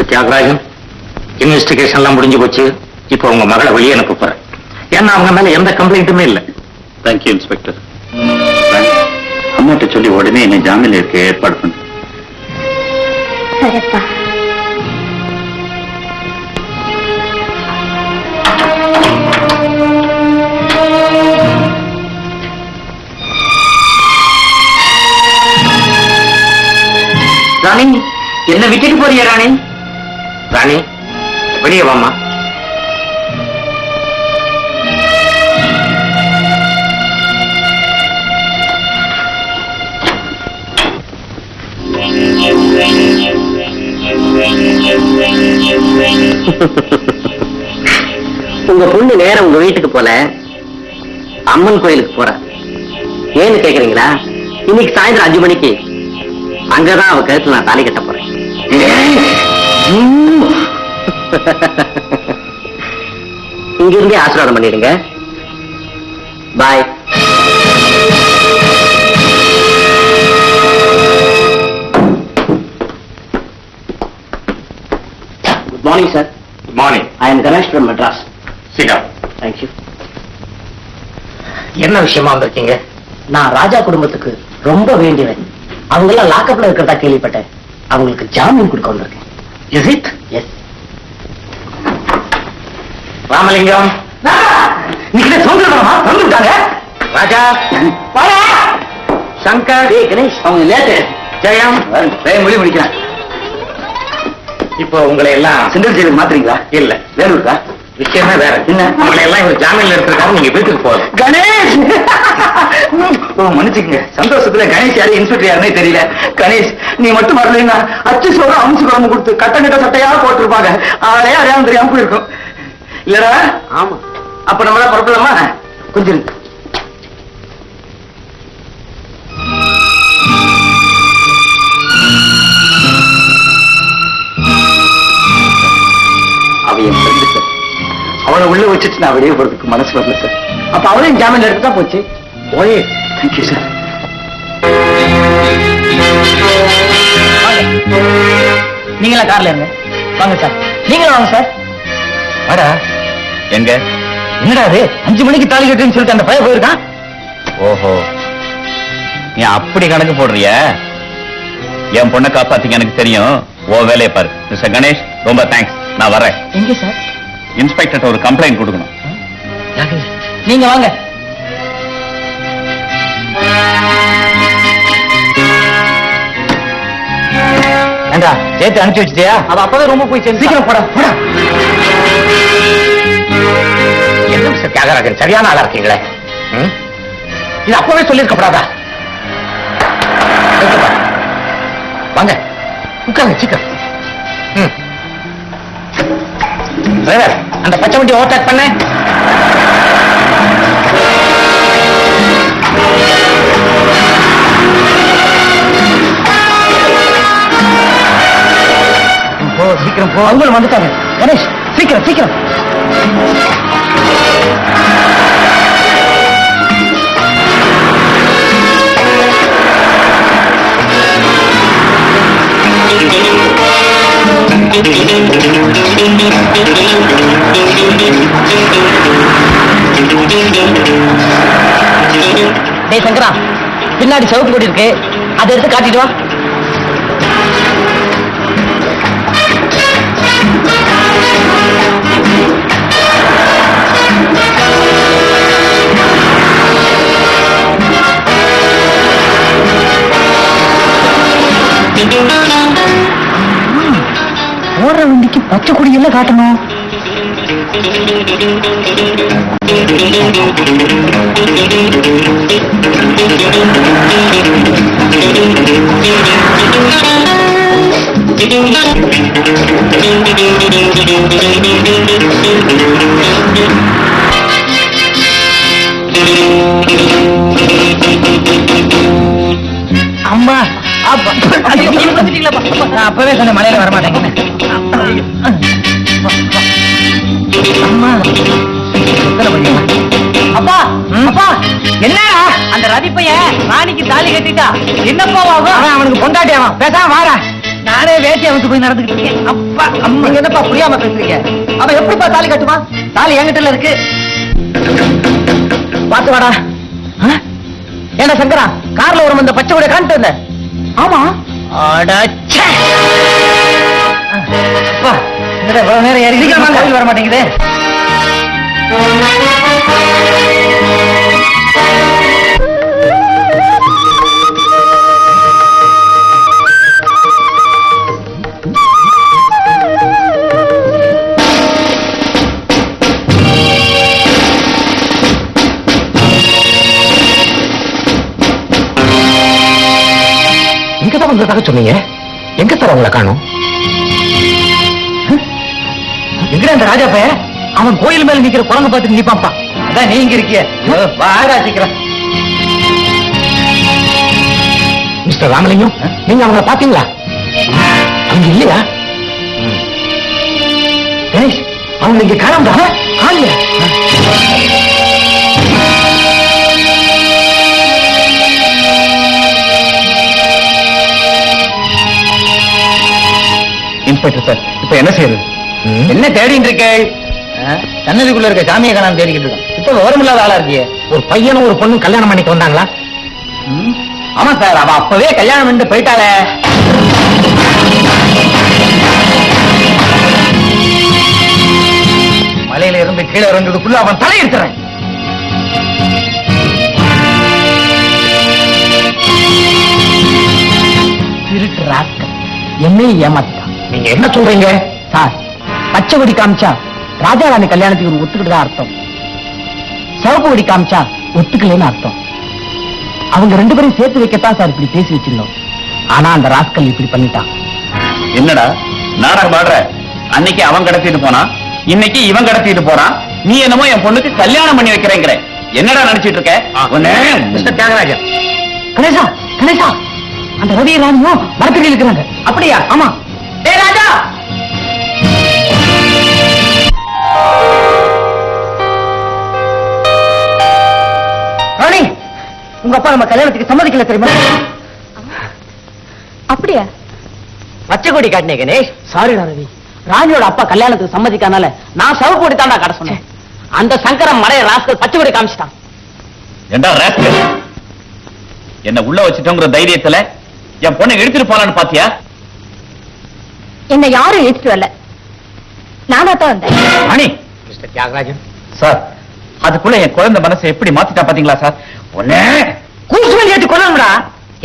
மிஸ்டர் தியாகராஜன், இன்வெஸ்டிகேஷன் எல்லாம் முடிஞ்சு போச்சு. இப்போ உங்க மகளை வெளியே அனுப்ப போறேன். ஏன்னா அவங்க மேல எந்த கம்ப்ளைண்ட்டுமே இல்லை. Thank you inspector. அம்மாட்ட சொல்லி உடனே என்ன ஜாமீன்ல இருக்க ஏற்பாடு பண்ணு. சரிப்பா. ராணி, என்ன விட்டுட்டு போறிய ராணி? ராணி, வெளியே வாமா. உங்க பொண்ணு நேரம் உங்க வீட்டுக்கு போல அம்மன் கோயிலுக்கு போற. ஏன்னு கேக்குறீங்களா? இன்னைக்கு சாயந்தரம் 5 மணிக்கு அங்கதான் அவ கழுத்துல நான் தாலி கட்ட போறேன். இங்க இருந்தே ஆசீர்வாதம் பண்ணிடுங்க. Bye. Good morning sir. Good morning. I am Ganesh from Madras. Sit down. Thank you. என்ன விஷயமா வந்திருக்கீங்க? நான் ராஜா குடும்பத்துக்கு ரொம்ப வேண்டியவன். அவங்க எல்லாம் லாக்அப்ல இருக்கிறதா கேள்விப்பட்டேன். அவங்களுக்கு ஜாமீன் கொடுக்க வந்திருக்கேன். Is it? எஸ். ராமலிங்கம், நீங்க சொல்றமா வந்துட்டாங்க. ராஜா, சங்கர், கணேஷ் அவங்க லேட்டு. ஜெயம், மொழி முடிக்கிறேன். இப்போ உங்களை எல்லாம் சென்ட்ரல் ஜெயிலுக்கு மாத்துறீங்களா? இல்ல, வேலூருக்கா? விஷயமே வேற. என்ன உங்களை எல்லாம் இவர் ஜாமீன்ல இருக்கிறதுக்காக நீங்க வீட்டுக்கு போகுது. கணேஷ், மன்னிச்சுக்கங்க. சந்தோஷத்துல கணேஷ் யாரு இன்ஸ்பெக்டர் யாருன்னே தெரியல. கணேஷ், நீ மட்டும் வரலைன்னா அச்சு சோறு அமுச்சு குழம்பு கொடுத்து கட்ட சட்டையா போட்டிருப்பாங்க. ஆளே அறியாம தெரியாம போயிருக்கும். இல்லடா? ஆமா. அப்ப நம்மளா புறப்படலாமா? கொஞ்சம் இருக்கு. அவ என் ஃப்ரெண்டு சார். அவளை உள்ள வச்சுட்டு நான் வெளியே போறதுக்கு மனசு வரல சார். அப்ப அவளையும் ஜாமீன்ல எடுத்துதான் போச்சு. ஓயே, தேங்க்யூ சார். நீங்களா கார்ல இருங்க. வாங்க சார். நீங்களும் வாங்க சார். வாடா. எங்க? என்னடா அது 5 மணிக்கு தாலி கட்டுன்னு சொல்லிட்டு அந்த பையன் போயிருக்கான். ஓஹோ, நீ அப்படி கணக்கு போடுறிய? என் பொண்ணை காப்பாத்திக்க எனக்கு தெரியும். ஓ வேலையை பாரு. மிஸ்டர் கணேஷ், ரொம்ப தேங்க்ஸ். நான் வரேன். எங்க சார்? இன்ஸ்பெக்டர் ஒரு கம்ப்ளைண்ட் கொடுக்கணும். நீங்க வாங்க. ஏண்டா ஜெயத்தை அனுப்பிச்சு வச்சிட்டியா? அவ அப்பவே ரொம்ப போய் சேர்ந்து. சீக்கிரம் போடா போடா. என்ன மிஸ்டர் தியாகராஜன், சரியான ஆளா இருக்கீங்களே. இது அப்பவே சொல்லியிருக்கப்படாதா? வாங்க உட்காருங்க சீக்கிரம். டிரைவர், அந்த பச்சை வண்டி ஓவர்டேக் பண்ண. போ, சீக்கிரம் போ. அவங்களும் வந்துட்டாங்க. கணேஷ், சீக்கிரம் சீக்கிரம். டேய் சங்கரா, பின்னாடி சவுக்கு கொடி இருக்கு, அதை எடுத்து காட்டிட்டு வா. ஓடுற வண்டிக்கு பச்சை கொடி எல்லாம் காட்டணும். அம்மா, நான் அப்பவே சொன்ன மலையில வரமாட்டேங்க. அம்மா, அப்பா அப்பா, என்ன அந்த ரவி பையன் ராணிக்கு தாலி கட்டிட்டா? என்னப்பா ஆகும்? அவனுக்கு பொண்டாட்டி. அவன் பேசாம வாரா. நானே வேட்டி அவனுக்கு போய் நடந்துகிட்டு இருக்கேன். அப்பா அம்மா, நீங்க என்னப்பா புரியாம பேசுறீங்க? அவன் எப்படிப்பா தாலி கட்டுமா? தாலி என்கிட்ட இருக்கு. பாத்து வாடா. என்ன சங்கரா, கார்ல ஒரு இந்த பச்சை கூட காணிட்டு வந்த? ஆமா. அடச்சே. அப்பா, இந்த இவ்வளவு நேரம் ஏறி கோயில் வர மாட்டேங்குது. இங்கதான் வந்ததாக சொன்னீங்க. எங்க சார் அவங்களை காணும்? எங்கடா அந்த ராஜா பையன்? அவன் கோயில் மேல நிக்கிற குரங்கு பார்த்து நிப்பாப்பா. அதான் நீங்க இருக்கிய. வாடா சீக்கிரம். மிஸ்டர் ராமலிங்கம், நீங்க அவங்களை பாத்தீங்களா? அவங்க இல்லையா? கணேஷ், அவங்க இங்க காணாம காணல. இன்ஸ்பெக்டர் சார், இப்ப என்ன செய்யறது? என்ன தேடிட்டு இருக்க? சன்னதிக்குள்ள இருக்க சாமியை காணாம தேடிக்கிட்டு இருக்கோம். இப்ப விவரமில்லாத ஆளா இருக்கிய. ஒரு பையனும் ஒரு பொண்ணும் கல்யாணம் பண்ணிட்டு வந்தாங்களா? ஆமா சார், அவ அப்பவே கல்யாணம் பண்ணிட்டு போயிட்டாளே. மலையில இருந்து கீழே இறங்குறதுக்குள்ள அவன் தலையெடுத்துறேன். திருட்டு ராஸ்கல் என்னையும் ஏமாத்திட்டான். நீங்க என்ன சொல்றீங்க? சார், பச்சை கொடி காமிச்சா ராஜாராணி கல்யாணத்துக்கு ஒத்துக்கிட்டு தான் அர்த்தம். சிவப்பு கொடி காமிச்சா ஒத்துக்கலன்னு அர்த்தம். அவங்க ரெண்டு பேரும் சேர்த்து வைக்கத்தான் சார் இப்படி பேசி வச்சிருந்தோம். ஆனா அந்த ராஸ்கல் இப்படி பண்ணிட்டான். என்னடா நாடகம் பாடுற? அன்னைக்கு அவன் கடத்திட்டு போனா, இன்னைக்கு இவன் கடத்திட்டு போறான். நீ என்னமோ என் பொண்ணுக்கு கல்யாணம் பண்ணி வைக்கிறேங்கிற. என்னடா நினைச்சிட்டு இருக்க? மிஸ்டர் தியாகராஜன், கணேசா, கணேசா, அந்த ரவி ராணியும் மரத்தடியில் இருக்கிறாங்க. அப்படியா? ஆமா. ஏ ராஜா, ராணி, உங்க அப்பா நம்ம கல்யாணத்துக்கு சம்மதிக்கல தெரியுமா? அப்படியா? பச்சை கொடி காட்டினே கணேஷ். சாரி ரவி, ராணியோட அப்பா கல்யாணத்துக்கு சம்மதிக்கானால நான் சிவப்பு கொடி தாண்டா காட்ட சொன்னேன். அந்த சங்கரம் மடைய ராஸ்கல் பச்சை கொடி காமிச்சிட்டான். ஏண்டா ராஸ்கல், என்ன உள்ள வச்சுட்டோங்கிற தைரியத்துல என் பொண்ணை எடுத்துட்டு போலான்னு பாத்தியா? என்ன யாரும் ஏத்துட்டு வரல, நானா தான் வந்தேன். ராணி, மிஸ்டர் தியாகராஜன் சார், அதுக்குள்ள என் குழந்தை மனசை எப்படி மாத்திட்டா பாத்தீங்களா சார்? ஒண்ணே கூசுவல் ஏற்றி கொள்ளணும்டா.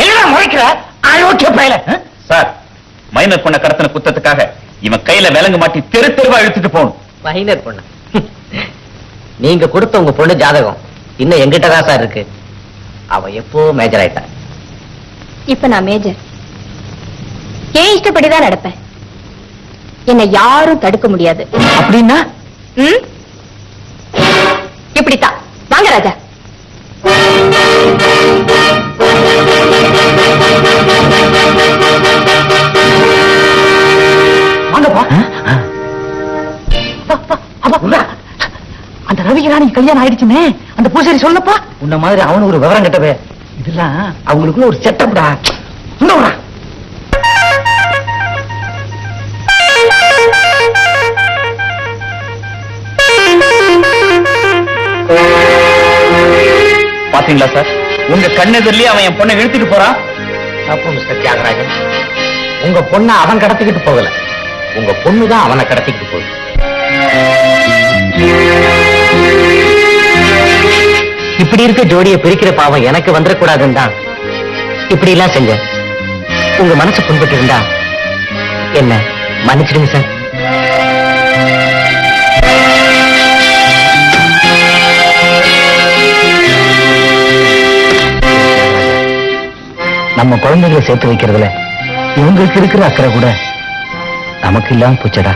எல்லாம் முறைக்கிற அயோக்கிய பயல. சார், மைனர் பொண்ணை கடத்தின குத்தத்துக்காக இவன் கையில விலங்கு மாட்டி தெரு தெருவா இழுத்துட்டு போகணும். மைனர் பொண்ணு? நீங்க கொடுத்த உங்க பொண்ணு ஜாதகம் இன்னும் எங்கிட்டதான் சார் இருக்கு. அவ எப்போ மேஜர் ஆயிட்டா. இப்ப நான் மேஜர். ஏன் இஷ்டப்படிதான் நடப்பேன். என்னை யாரும் தடுக்க முடியாது. அப்படின்னா இப்படித்தான். வாங்க ராஜா. வாங்கப்பா. அந்த ரவி ராணி கல்யாணம் ஆயிடுச்சுமே அந்த பூசாரி சொல்லப்பா. உன்ன மாதிரி அவனு ஒரு விவரம் கட்டவே. இதெல்லாம் அவங்களுக்குள்ள ஒரு செட்டப்டா. பாத்தீங்களா சார், உங்க கண்ணெதிரிலே அவன் என் பொண்ணை இழுத்துட்டு போறான். அப்போ மிஸ்டர் தியாகராஜன், உங்க பொண்ணை அவன் கடத்திக்கிட்டு போகல, உங்க பொண்ணுதான் அவனை கடத்திக்கிட்டு போகுது. இப்படி இருக்க ஜோடியை பிரிக்கிற பாவம் எனக்கு வந்துடக்கூடாதுன்னு தான் இப்படி எல்லாம் செஞ்சேன். உங்க மனசு புண்பட்டு இருந்தா என்ன மன்னிச்சிடுங்க சார். நம்ம குழந்தைகளை சேர்த்து வைக்கிறதுல இவங்களுக்கு இருக்கிற அக்கறை கூட நமக்கு இல்லாம போச்சடா.